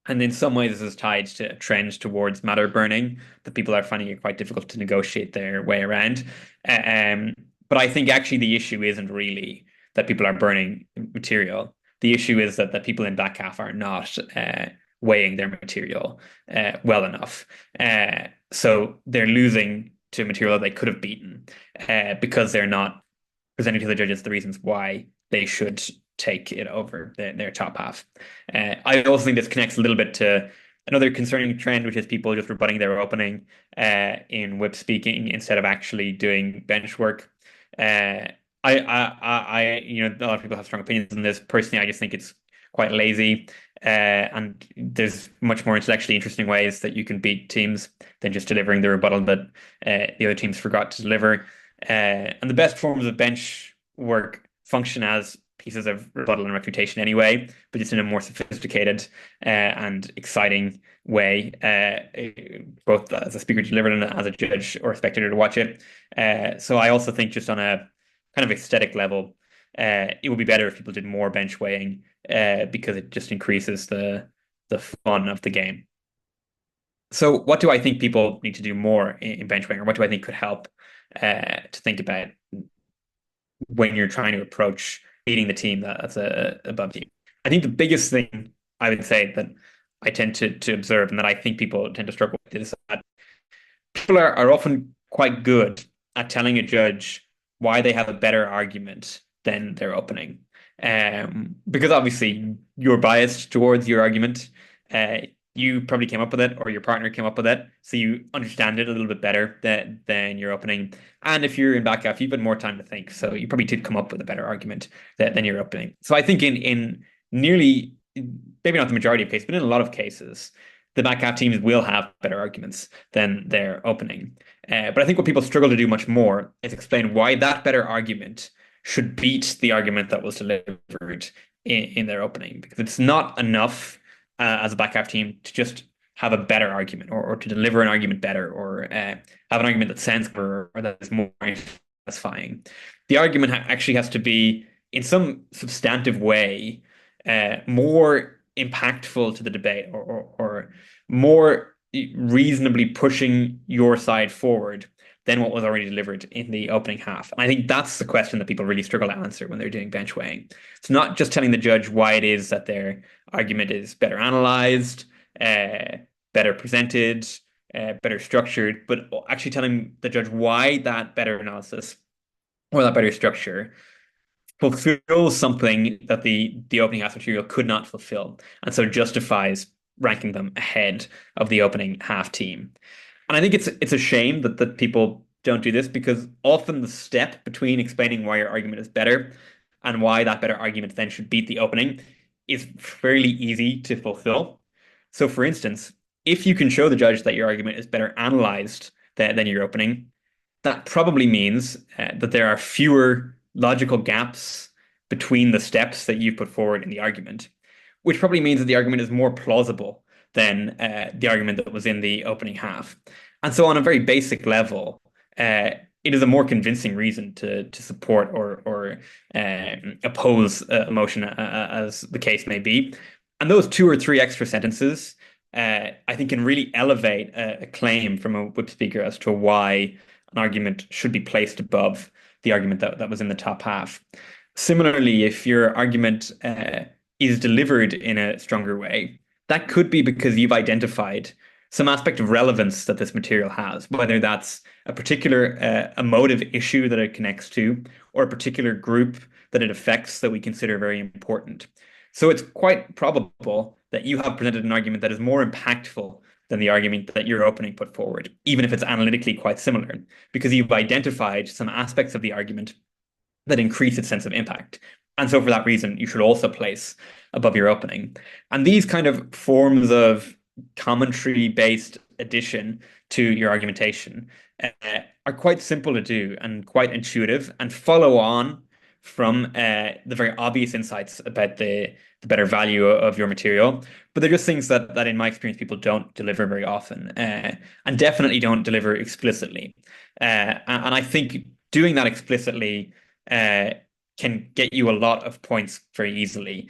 And in some ways, this is tied to a trend towards matter burning, that people are finding it quite difficult to negotiate their way around. But I think actually the issue isn't really that people are burning material. The issue is that people in back half are not weighing their material well enough. So they're losing to material that they could have beaten because they're not presenting to the judges the reasons why they should take it over their top half. I also think this connects a little bit to another concerning trend, which is people just rebutting their opening in whip speaking instead of actually doing bench work. A lot of people have strong opinions on this. Personally, I just think it's quite lazy. And there's much more intellectually interesting ways that you can beat teams than just delivering the rebuttal that the other teams forgot to deliver. And the best forms of bench work function as pieces of rebuttal and refutation anyway, but just in a more sophisticated and exciting way, both as a speaker to deliver it and as a judge or a spectator to watch it. So I also think just on a kind of aesthetic level, it would be better if people did more bench weighing because it just increases the fun of the game. So what do I think people need to do more in bench weighing, or what do I think could help to think about when you're trying to approach beating the team that's above you? I think the biggest thing I would say that I tend to observe and that I think people tend to struggle with is that people are often quite good at telling a judge why they have a better argument than their opening. Because obviously you're biased towards your argument. You probably came up with it or your partner came up with it. So you understand it a little bit better than your opening. And if you're in back half, you've had more time to think. So you probably did come up with a better argument than your opening. So I think in nearly, maybe not the majority of cases, but in a lot of cases, the back half teams will have better arguments than their opening. But I think what people struggle to do much more is explain why that better argument should beat the argument that was delivered in their opening. Because it's not enough as a back half team to just have a better argument or to deliver an argument better or have an argument that sounds better or that is more satisfying. The argument actually has to be, in some substantive way, more impactful to the debate or more reasonably pushing your side forward than what was already delivered in the opening half. And I think that's the question that people really struggle to answer when they're doing bench weighing. It's not just telling the judge why it is that their argument is better analyzed, better presented, better structured, but actually telling the judge why that better analysis or that better structure fulfills something that the opening half material could not fulfill, and so justifies ranking them ahead of the opening half team. And I think it's a shame that people don't do this, because often the step between explaining why your argument is better and why that better argument then should beat the opening is fairly easy to fulfill. So, for instance, if you can show the judge that your argument is better analyzed than your opening, that probably means that there are fewer logical gaps between the steps that you put forward in the argument, which probably means that the argument is more plausible than the argument that was in the opening half. And so, on a very basic level, it is a more convincing reason to support or oppose a motion, as the case may be. And those two or three extra sentences, I think, can really elevate a claim from a whip speaker as to why an argument should be placed above the argument that was in the top half. Similarly, if your argument is delivered in a stronger way, that could be because you've identified some aspect of relevance that this material has, whether that's a particular emotive issue that it connects to, or a particular group that it affects that we consider very important. So it's quite probable that you have presented an argument that is more impactful than the argument that your opening put forward, even if it's analytically quite similar, because you've identified some aspects of the argument that increase its sense of impact. And so for that reason, you should also place above your opening. And these kind of forms of commentary-based addition to your argumentation are quite simple to do and quite intuitive, and follow on from the very obvious insights about the better value of your material. But they're just things that in my experience, people don't deliver very often, and definitely don't deliver explicitly. And I think doing that explicitly can get you a lot of points very easily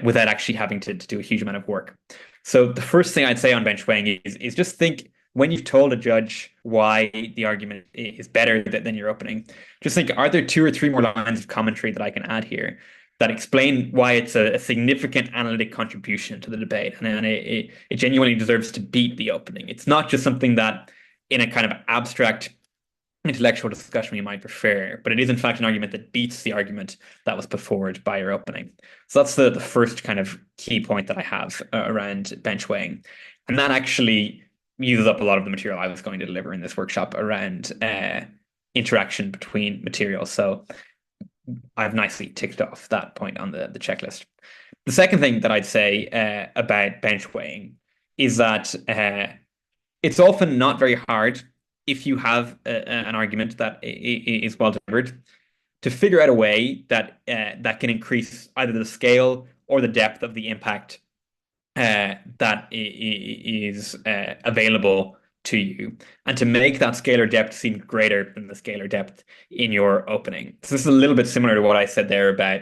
without actually having to do a huge amount of work. So the first thing I'd say on bench weighing is just think, when you've told a judge why the argument is better than your opening, just think, are there two or three more lines of commentary that I can add here that explain why it's a significant analytic contribution to the debate, and it genuinely deserves to beat the opening. It's not just something that in a kind of abstract intellectual discussion we might prefer, but it is in fact an argument that beats the argument that was put forward by your opening. So that's the first kind of key point that I have around bench weighing. And that actually uses up a lot of the material I was going to deliver in this workshop around interaction between materials. So I've nicely ticked off that point on the checklist. The second thing that I'd say about bench weighing is that it's often not very hard, if you have an argument that is well delivered, to figure out a way that that can increase either the scale or the depth of the impact that is available to you, and to make that scalar depth seem greater than the scalar depth in your opening. So this is a little bit similar to what I said there about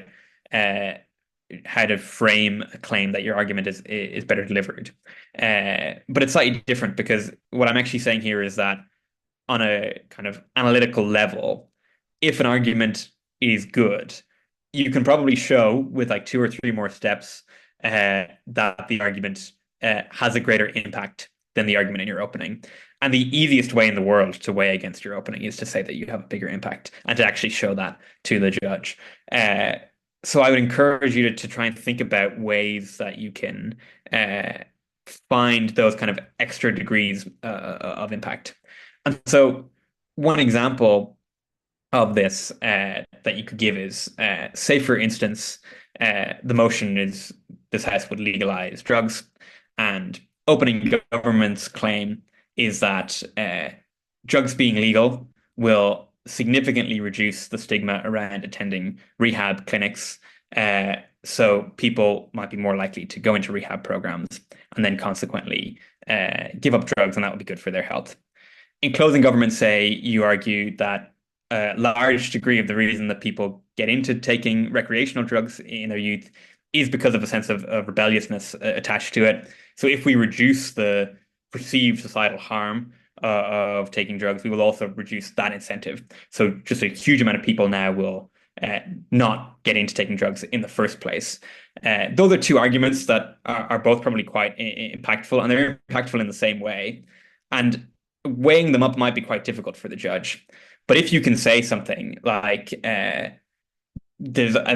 how to frame a claim that your argument is better delivered. But it's slightly different, because what I'm actually saying here is that on a kind of analytical level, if an argument is good, you can probably show with like two or three more steps that the argument has a greater impact than the argument in your opening. And the easiest way in the world to weigh against your opening is to say that you have a bigger impact, and to actually show that to the judge. So I would encourage you to try and think about ways that you can find those kind of extra degrees of impact. And so one example of this that you could give is, say, for instance, the motion is this House would legalize drugs, and opening government's claim is that drugs being legal will significantly reduce the stigma around attending rehab clinics. So people might be more likely to go into rehab programs and then consequently give up drugs, and that would be good for their health. In closing government, say, you argue that a large degree of the reason that people get into taking recreational drugs in their youth is because of a sense of rebelliousness attached to it. So if we reduce the perceived societal harm of taking drugs, we will also reduce that incentive. So just a huge amount of people now will not get into taking drugs in the first place. Those are two arguments that are both probably quite impactful, and they're impactful in the same way. And weighing them up might be quite difficult for the judge. But if you can say something like, the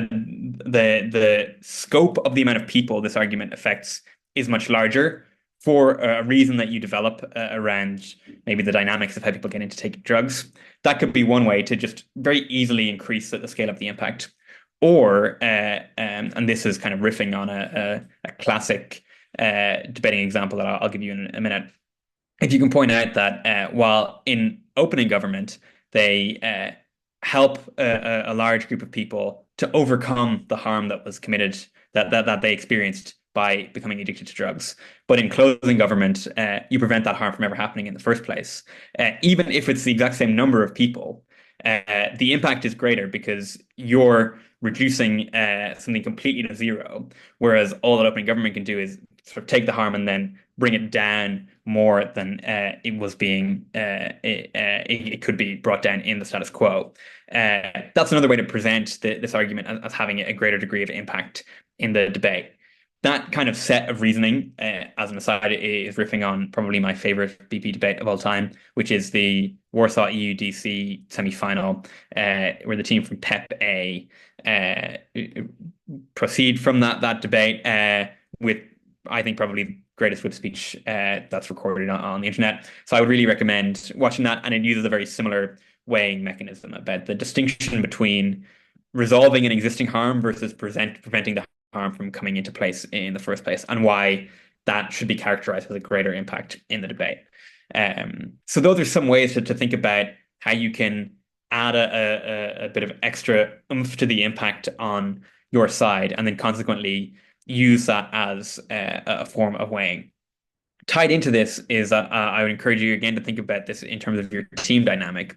scope of the amount of people this argument affects is much larger for a reason that you develop around maybe the dynamics of how people get into taking drugs. That could be one way to just very easily increase the scale of the impact. Or, and this is kind of riffing on a classic debating example that I'll give you in a minute. If you can point out that while in opening government, they help a large group of people to overcome the harm that was committed, that they experienced by becoming addicted to drugs. But in closing government, you prevent that harm from ever happening in the first place. Even if it's the exact same number of people, the impact is greater because you're reducing something completely to zero, whereas all that opening government can do is sort of take the harm and then bring it down more than it was being it could be brought down in the status quo. That's another way to present this argument as having a greater degree of impact in the debate. That kind of set of reasoning, as an aside, is riffing on probably my favorite BP debate of all time, which is the Warsaw EUDC semi-final, where the team from PEP A proceed from that debate with, I think, probably greatest whip speech that's recorded on the internet. So I would really recommend watching that. And it uses a very similar weighing mechanism about the distinction between resolving an existing harm versus preventing the harm from coming into place in the first place, and why that should be characterized as a greater impact in the debate. So those are some ways to think about how you can add a bit of extra oomph to the impact on your side, and then consequently use that as a form of weighing. Tied into this is that I would encourage you again to think about this in terms of your team dynamic.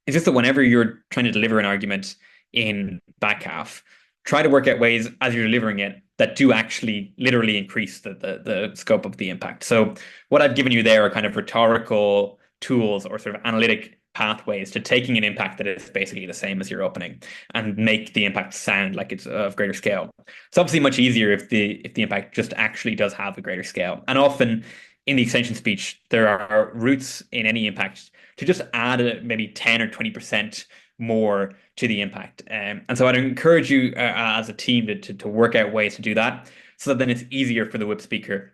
It's just that whenever you're trying to deliver an argument in back half, try to work out ways as you're delivering it that do actually literally increase the scope of the impact. So what I've given you there are kind of rhetorical tools or sort of analytic pathways to taking an impact that is basically the same as your opening and make the impact sound like it's of greater scale. It's obviously much easier if the impact just actually does have a greater scale. And often in the extension speech, there are routes in any impact to just add maybe 10 or 20% more to the impact. And so I'd encourage you as a team to work out ways to do that so that then it's easier for the whip speaker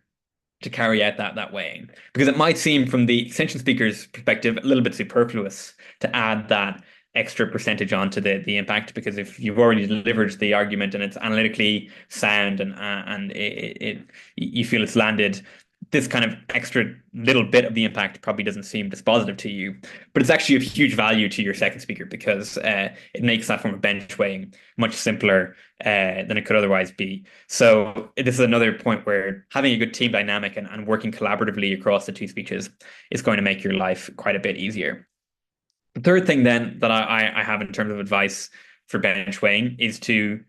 to carry out that weighing. Because it might seem from the extension speaker's perspective a little bit superfluous to add that extra percentage onto the impact, because if you've already delivered the argument and it's analytically sound and you feel it's landed, this kind of extra little bit of the impact probably doesn't seem dispositive to you, but it's actually of huge value to your second speaker because it makes that form of bench weighing much simpler than it could otherwise be. So this is another point where having a good team dynamic and working collaboratively across the two speeches is going to make your life quite a bit easier. The third thing then that I have in terms of advice for bench weighing is to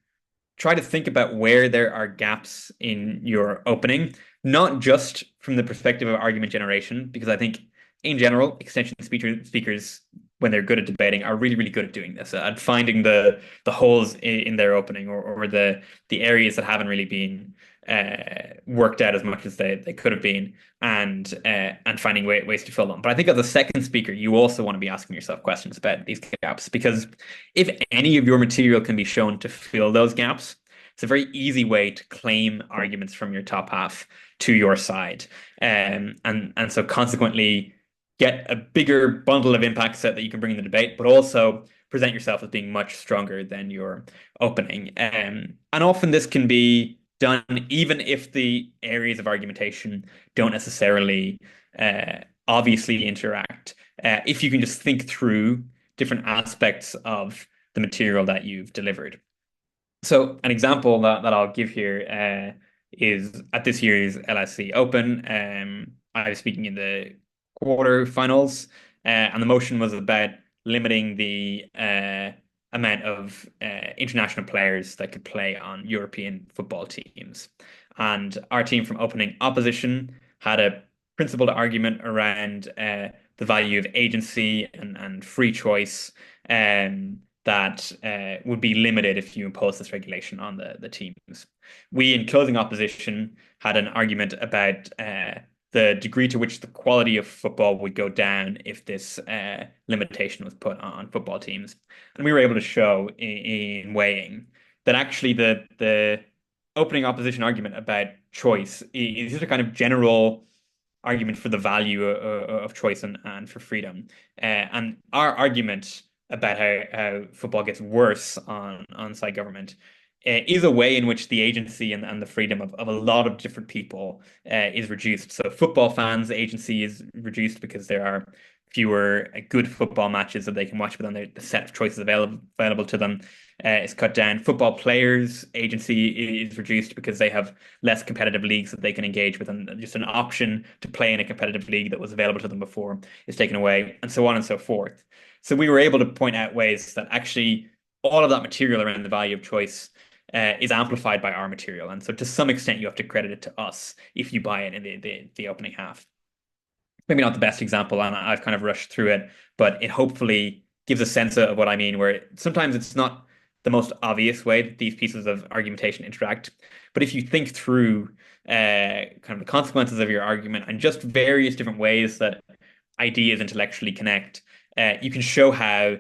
try to think about where there are gaps in your opening, not just from the perspective of argument generation, because I think in general, extension speakers, when they're good at debating, are really, really good at doing this, at finding the holes in their opening or the areas that haven't really been worked out as much as they could have been, and finding ways to fill them. But I think as a second speaker, you also want to be asking yourself questions about these gaps, because if any of your material can be shown to fill those gaps, it's a very easy way to claim arguments from your top half to your side. And so consequently get a bigger bundle of impacts that you can bring in the debate, but also present yourself as being much stronger than your opening. And often this can be done even if the areas of argumentation don't necessarily obviously interact. If you can just think through different aspects of the material that you've delivered. So an example that I'll give here is at this year's LSE Open. I was speaking in the quarterfinals, and the motion was about limiting the amount of international players that could play on European football teams. And our team from opening opposition had a principled argument around the value of agency and free choice, that would be limited if you impose this regulation on the teams. We, in closing opposition, had an argument about the degree to which the quality of football would go down if this limitation was put on football teams. And we were able to show in weighing that actually the opening opposition argument about choice is just a kind of general argument for the value of choice and for freedom. And our argument about how football gets worse on side government is a way in which the agency and the freedom of a lot of different people is reduced. So football fans' agency is reduced because there are fewer good football matches that they can watch, but then the set of choices available to them is cut down. Football players' agency is reduced because they have less competitive leagues that they can engage with, and just an option to play in a competitive league that was available to them before is taken away, and so on and so forth. So we were able to point out ways that actually all of that material around the value of choice is amplified by our material. And so to some extent, you have to credit it to us if you buy it in the opening half. Maybe not the best example, and I've kind of rushed through it, but it hopefully gives a sense of what I mean, where sometimes it's not the most obvious way that these pieces of argumentation interact. But if you think through kind of the consequences of your argument and just various different ways that ideas intellectually connect, you can show how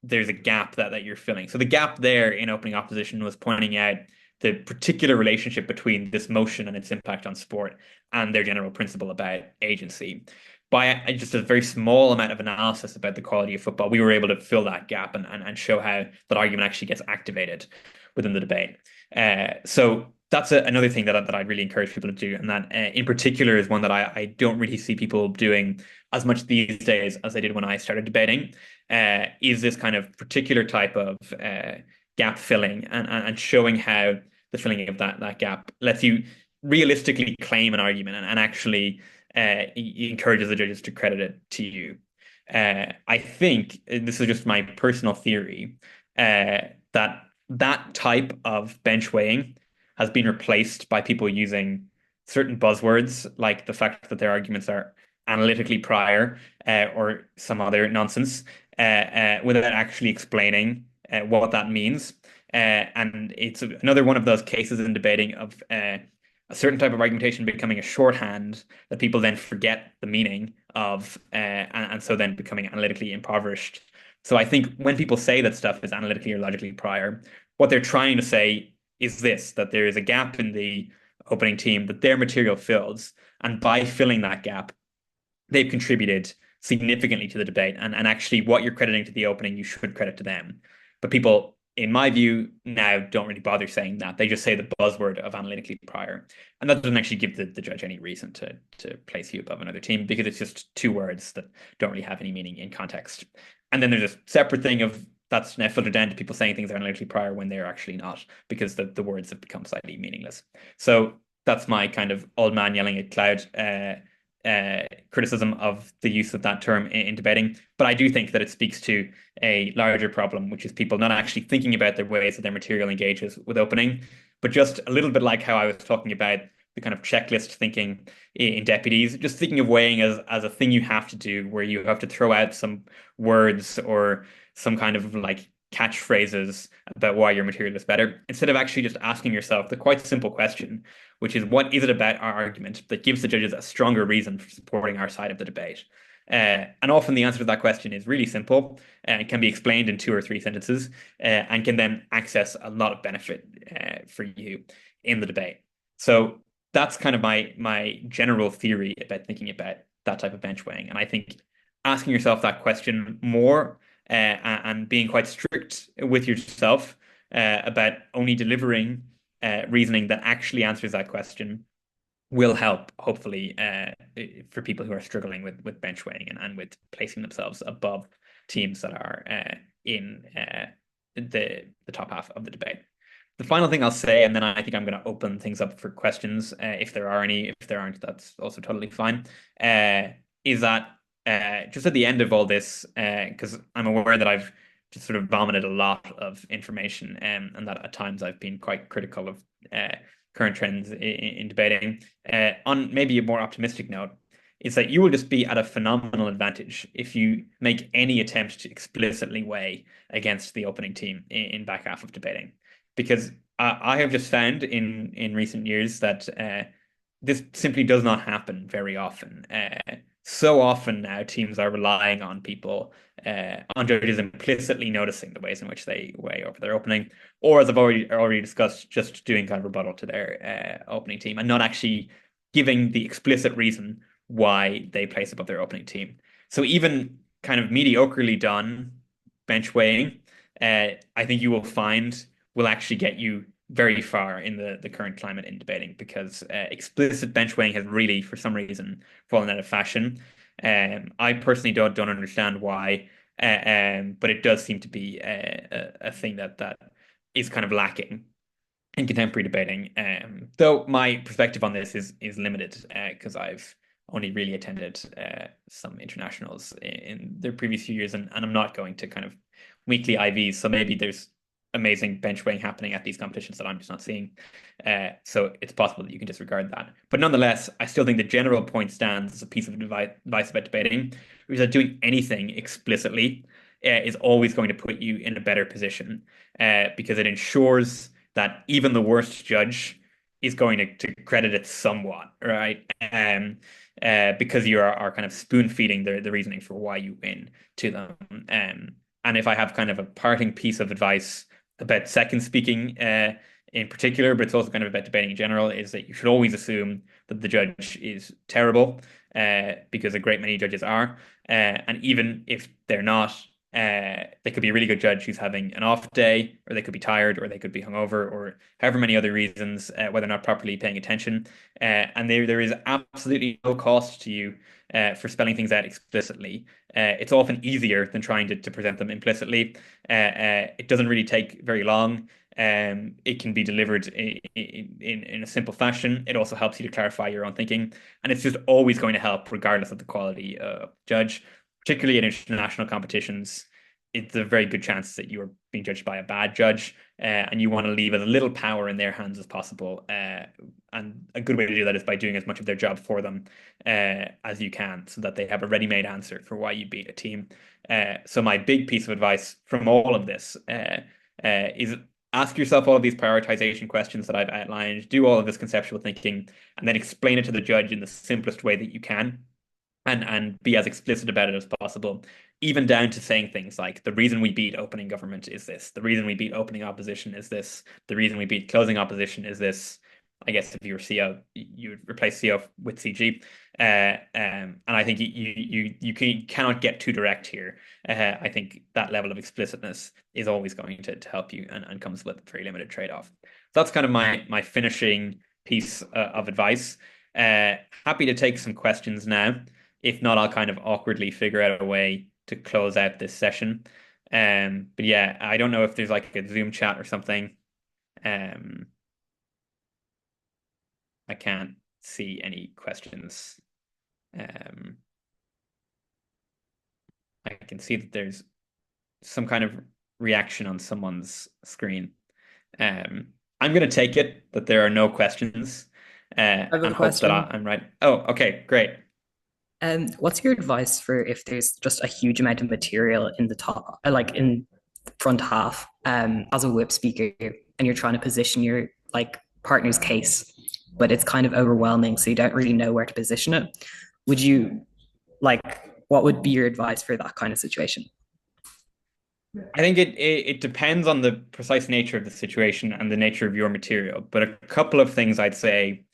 there's a gap that you're filling. So the gap there in opening opposition was pointing out the particular relationship between this motion and its impact on sport and their general principle about agency. By just a very small amount of analysis about the quality of football, we were able to fill that gap and show how that argument actually gets activated within the debate. So that's another thing that I'd really encourage people to do, and that in particular is one that I don't really see people doing as much these days as I did when I started debating, is this kind of particular type of gap filling and showing how the filling of that gap lets you realistically claim an argument and actually encourages the judges to credit it to you. I think this is just my personal theory that type of bench weighing has been replaced by people using certain buzzwords, like the fact that their arguments are analytically prior or some other nonsense, without actually explaining what that means. And it's another one of those cases in debating of a certain type of argumentation becoming a shorthand that people then forget the meaning of, and so then becoming analytically impoverished. So I think when people say that stuff is analytically or logically prior, what they're trying to say is this, that there is a gap in the opening team that their material fills, and by filling that gap, they've contributed significantly to the debate. And actually, what you're crediting to the opening, you should credit to them. But people, in my view, now don't really bother saying that. They just say the buzzword of analytically prior. And that doesn't actually give the judge any reason to place you above another team, because it's just two words that don't really have any meaning in context. And then there's a separate thing of that's now filtered down to people saying things are analytically prior when they're actually not, because the words have become slightly meaningless. So that's my kind of old man yelling at cloud criticism of the use of that term in debating. But I do think that it speaks to a larger problem, which is people not actually thinking about the ways that their material engages with opening, but just a little bit like how I was talking about the kind of checklist thinking in deputies, just thinking of weighing as a thing you have to do, where you have to throw out some words or some kind of like catchphrases about why your material is better, instead of actually just asking yourself the quite simple question, which is, what is it about our argument that gives the judges a stronger reason for supporting our side of the debate? And often the answer to that question is really simple and can be explained in 2 or 3 sentences, and can then access a lot of benefit for you in the debate. So that's kind of my general theory about thinking about that type of bench weighing. And I think asking yourself that question more and being quite strict with yourself about only delivering reasoning that actually answers that question will help, hopefully, for people who are struggling with bench weighing and with placing themselves above teams that are in the top half of the debate. The final thing I'll say, and then I think I'm going to open things up for questions if there are any. If there aren't, that's also totally fine. Is that just at the end of all this, because I'm aware that I've just sort of vomited a lot of information, and that at times I've been quite critical of current trends in debating. On maybe a more optimistic note, is that you will just be at a phenomenal advantage if you make any attempt to explicitly weigh against the opening team in back half of debating. Because I have just found in recent years that this simply does not happen very often. So often now teams are relying on people, on judges implicitly noticing the ways in which they weigh over their opening, or as I've already discussed, just doing kind of rebuttal to their opening team and not actually giving the explicit reason why they place above their opening team. So even kind of mediocrely done bench weighing, I think you will find will actually get you very far in the current climate in debating because explicit bench weighing has really, for some reason, fallen out of fashion. I personally don't understand why, but it does seem to be a thing that is kind of lacking in contemporary debating. Though my perspective on this is limited because I've only really attended some internationals in the previous few years, and I'm not going to kind of weekly IVs. So maybe there's amazing bench weighing happening at these competitions that I'm just not seeing. So it's possible that you can disregard that. But nonetheless, I still think the general point stands as a piece of advice about debating, which is that doing anything explicitly is always going to put you in a better position because it ensures that even the worst judge is going to credit it somewhat, right? Because you are kind of spoon feeding the reasoning for why you win to them. And if I have kind of a parting piece of advice about second speaking in particular, but it's also kind of about debating in general, is that you should always assume that the judge is terrible because a great many judges are. And even if they're not, they could be a really good judge who's having an off day, or they could be tired, or they could be hungover, or however many other reasons, whether or not properly paying attention. And there is absolutely no cost to you for spelling things out explicitly. It's often easier than trying to present them implicitly. It doesn't really take very long. It can be delivered in a simple fashion. It also helps you to clarify your own thinking. And it's just always going to help, regardless of the quality of the judge, particularly in international competitions. It's a very good chance that you are being judged by a bad judge, and you want to leave as little power in their hands as possible. And a good way to do that is by doing as much of their job for them as you can, so that they have a ready-made answer for why you beat a team. So my big piece of advice from all of this is ask yourself all of these prioritization questions that I've outlined, do all of this conceptual thinking, and then explain it to the judge in the simplest way that you can. And be as explicit about it as possible, even down to saying things like the reason we beat opening government is this, the reason we beat opening opposition is this, the reason we beat closing opposition is this. I guess if you were CO, you would replace CO with CG. And I think you cannot get too direct here. I think that level of explicitness is always going to help you and comes with a very limited trade-off. So that's kind of my finishing piece of advice. Happy to take some questions now. If not, I'll kind of awkwardly figure out a way to close out this session. But yeah, I don't know if there's like a Zoom chat or something. I can't see any questions. I can see that there's some kind of reaction on someone's screen. I'm going to take it that there are no questions I have a and hope that question. I'm right. Oh, okay, great. What's your advice for if there's just a huge amount of material in the top, like in the front half, as a whip speaker, and you're trying to position your like partner's case, but it's kind of overwhelming, so you don't really know where to position it. Would you like, what would be your advice for that kind of situation? I think it depends on the precise nature of the situation and the nature of your material. But a couple of things I'd say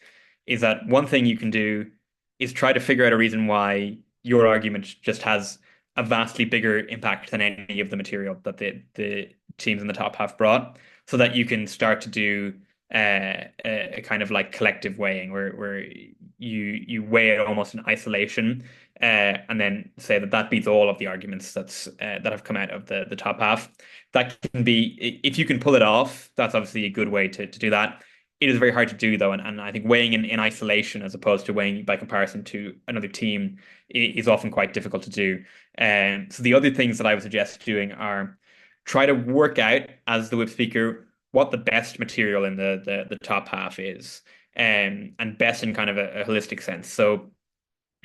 is that one thing you can do is try to figure out a reason why your argument just has a vastly bigger impact than any of the material that the teams in the top half brought, so that you can start to do a kind of like collective weighing where you weigh it almost in isolation, and then say that beats all of the arguments that have come out of the top half. That can be, if you can pull it off, that's obviously a good way to do that. It is very hard to do though, and I think weighing in isolation as opposed to weighing by comparison to another team is often quite difficult to do. So the other things that I would suggest doing are try to work out as the whip speaker what the best material in the top half is, and best in kind of a holistic sense. So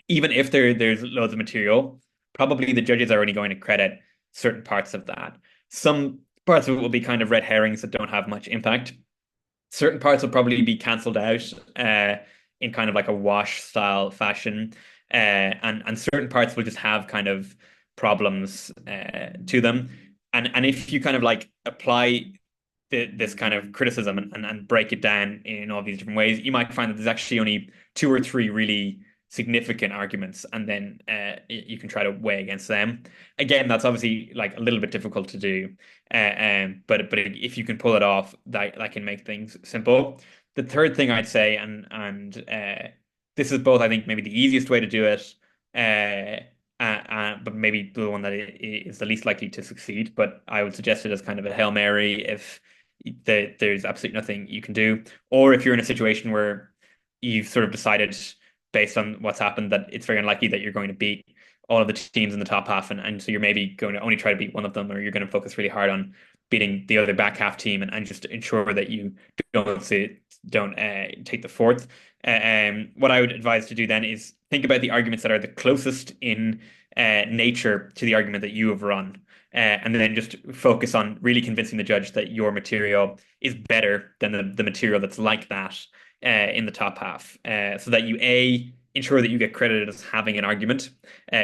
even if there's loads of material, probably the judges are only going to credit certain parts of that. Some parts of it will be kind of red herrings that don't have much impact. Certain parts will probably be cancelled out in kind of like a wash style fashion, and certain parts will just have kind of problems to them. And if you kind of like apply this kind of criticism and break it down in all these different ways, you might find that there's actually only two or three really significant arguments, and then you can try to weigh against them. Again, that's obviously like a little bit difficult to do, but if you can pull it off, that can make things simple. The third thing I'd say, and this is both, I think, maybe the easiest way to do it, but maybe the one that is the least likely to succeed. But I would suggest it as kind of a Hail Mary if there's absolutely nothing you can do, or if you're in a situation where you've sort of decided based on what's happened that it's very unlikely that you're going to beat all of the teams in the top half, and so you're maybe going to only try to beat one of them, or you're going to focus really hard on beating the other back half team and just ensure that you don't take the fourth. What I would advise to do then is think about the arguments that are the closest in nature to the argument that you have run. And then just focus on really convincing the judge that your material is better than the material that's like that in the top half, so that you ensure that you get credited as having an argument,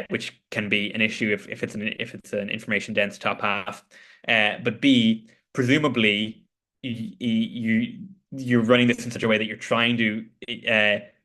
which can be an issue if it's an information dense top half, but B, presumably you're running this in such a way that you're trying to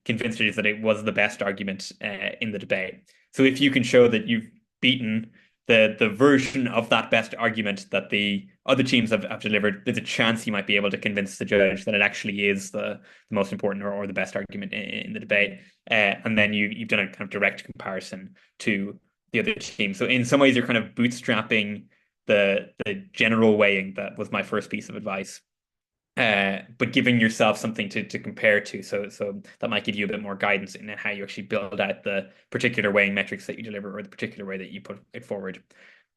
convince judges that it was the best argument in the debate. So if you can show that you've beaten the version of that best argument that the other teams have delivered, there's a chance you might be able to convince the judge that it actually is the most important or the best argument in the debate. And then you've done a kind of direct comparison to the other team. So in some ways, you're kind of bootstrapping the general weighing that was my first piece of advice. But giving yourself something to compare to, so that might give you a bit more guidance in how you actually build out the particular weighing metrics that you deliver or the particular way that you put it forward.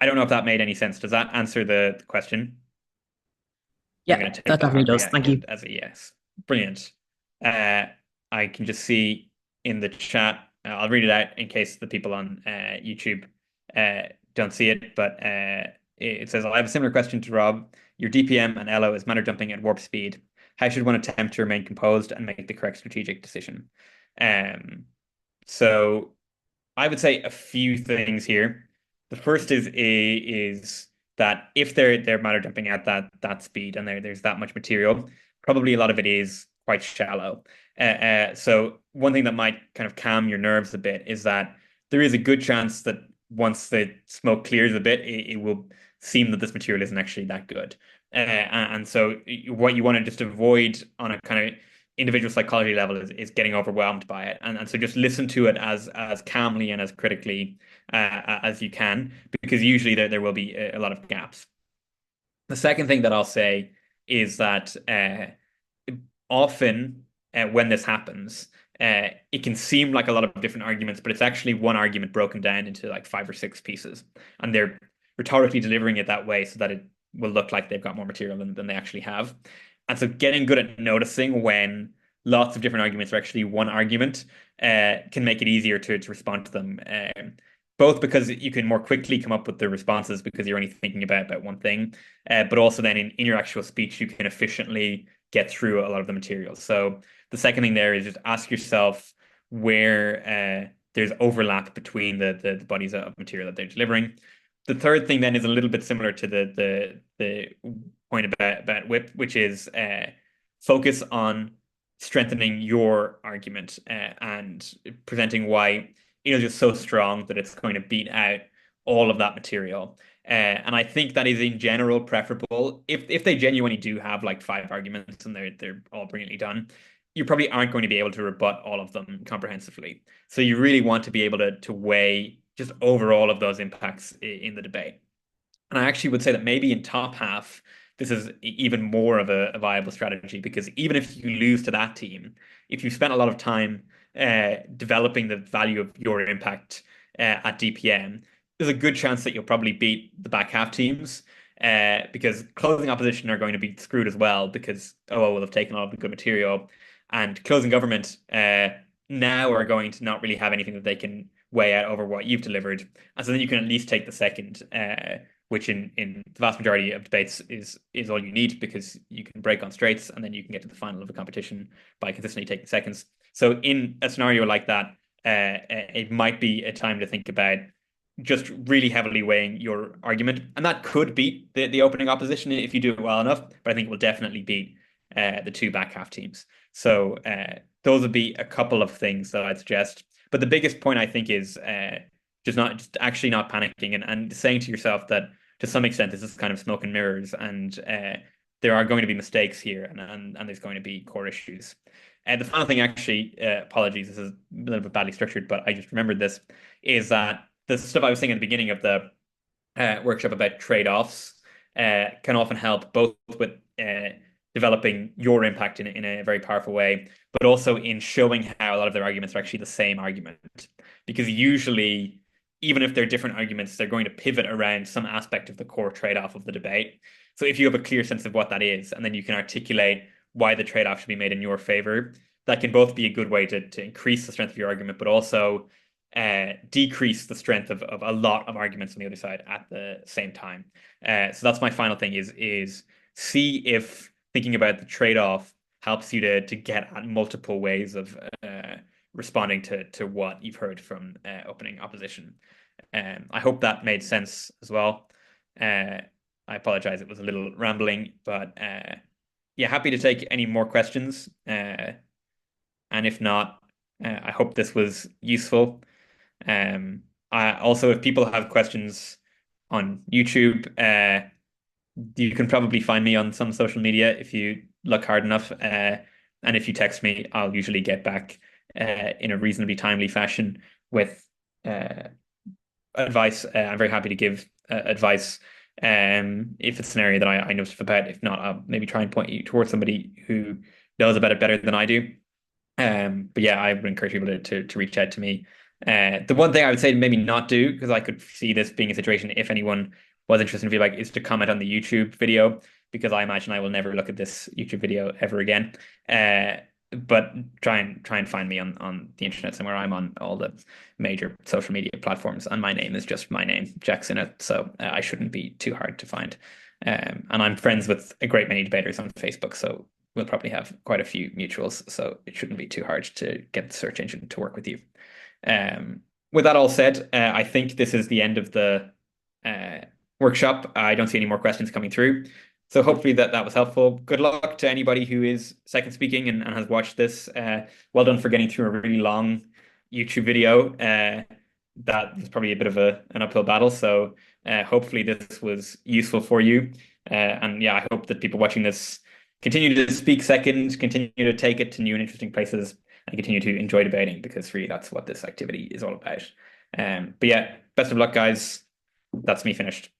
I don't know if that made any sense. Does that answer the question? I'm Yeah, going to that take definitely that does. Thank you. as a yes. Brilliant. Uh, I can just see in the chat. I'll read it out in case the people on YouTube don't see it, but it says, I have a similar question to Rob. Your DPM and LO is matter jumping at warp speed. How should one attempt to remain composed and make the correct strategic decision? So I would say a few things here. The first is that if they're matter jumping at that speed and there's that much material, probably a lot of it is quite shallow. So one thing that might kind of calm your nerves a bit is that there is a good chance that once the smoke clears a bit, it will seem that this material isn't actually that good. And so what you want to just avoid on a kind of individual psychology level is getting overwhelmed by it. And so just listen to it as calmly and as critically as you can, because usually there will be a lot of gaps. The second thing that I'll say is that often when this happens, it can seem like a lot of different arguments, but it's actually one argument broken down into like 5 or 6 pieces. And they're rhetorically delivering it that way so that it will look like they've got more material than they actually have. And so getting good at noticing when lots of different arguments are actually one argument can make it easier to respond to them. Both because you can more quickly come up with the responses because you're only thinking about one thing, but also then in your actual speech, you can efficiently get through a lot of the material. So the second thing there is just ask yourself where there's overlap between the bodies of material that they're delivering. The third thing then is a little bit similar to the point about whip, which is focus on strengthening your argument and presenting why it is just so strong that it's going to beat out all of that material. And I think that is in general preferable. If they genuinely do have like 5 arguments and they're all brilliantly done, you probably aren't going to be able to rebut all of them comprehensively. So you really want to be able to weigh just over all of those impacts in the debate. And I actually would say that maybe in top half, this is even more of a viable strategy, because even if you lose to that team, if you spent a lot of time developing the value of your impact at DPM, there's a good chance that you'll probably beat the back half teams, because closing opposition are going to be screwed as well because OO will have taken all of the good material, and closing government now are going to not really have anything that they can weigh out over what you've delivered. And so then you can at least take the second, which in the vast majority of debates is all you need, because you can break on straights and then you can get to the final of the competition by consistently taking seconds. So in a scenario like that, it might be a time to think about just really heavily weighing your argument. And that could beat the opening opposition if you do it well enough, but I think it will definitely beat the two back half teams. So those would be a couple of things that I'd suggest. But the biggest point I think is just actually not panicking and saying to yourself that to some extent this is kind of smoke and mirrors, and there are going to be mistakes here, and there's going to be core issues. And the final thing, actually, apologies, this is a little bit badly structured, but I just remembered this, is that the stuff I was saying at the beginning of the workshop about trade-offs can often help both with developing your impact in a very powerful way, but also in showing how a lot of their arguments are actually the same argument. Because usually, even if they're different arguments, they're going to pivot around some aspect of the core trade-off of the debate. So if you have a clear sense of what that is, and then you can articulate why the trade-off should be made in your favor, that can both be a good way to increase the strength of your argument, but also decrease the strength of a lot of arguments on the other side at the same time. So that's my final thing is see if thinking about the trade-off helps you to get at multiple ways of responding to what you've heard from opening opposition. I hope that made sense as well. I apologize, it was a little rambling, but yeah, happy to take any more questions. And if not, I hope this was useful. Also, if people have questions on YouTube, you can probably find me on some social media if you look hard enough. And if you text me, I'll usually get back in a reasonably timely fashion with advice. I'm very happy to give advice if it's an area that I know stuff about. If not, I'll maybe try and point you towards somebody who knows about it better than I do. But yeah, I would encourage people to reach out to me. The one thing I would say to maybe not do, because I could see this being a situation if anyone was interested in feedback, is to comment on the YouTube video, because I imagine I will never look at this YouTube video ever again. But try and find me on the internet somewhere. I'm on all the major social media platforms, and my name is just my name, Jack Synnott. So I shouldn't be too hard to find. And I'm friends with a great many debaters on Facebook, so we'll probably have quite a few mutuals. So it shouldn't be too hard to get the search engine to work with you. With that all said, I think this is the end of the workshop. I don't see any more questions coming through. So hopefully that was helpful. Good luck to anybody who is second speaking and has watched this. Well done for getting through a really long YouTube video. That was probably a bit of an uphill battle. So hopefully this was useful for you. And yeah, I hope that people watching this continue to speak second, continue to take it to new and interesting places, and continue to enjoy debating, because really that's what this activity is all about. But yeah, best of luck, guys. That's me finished.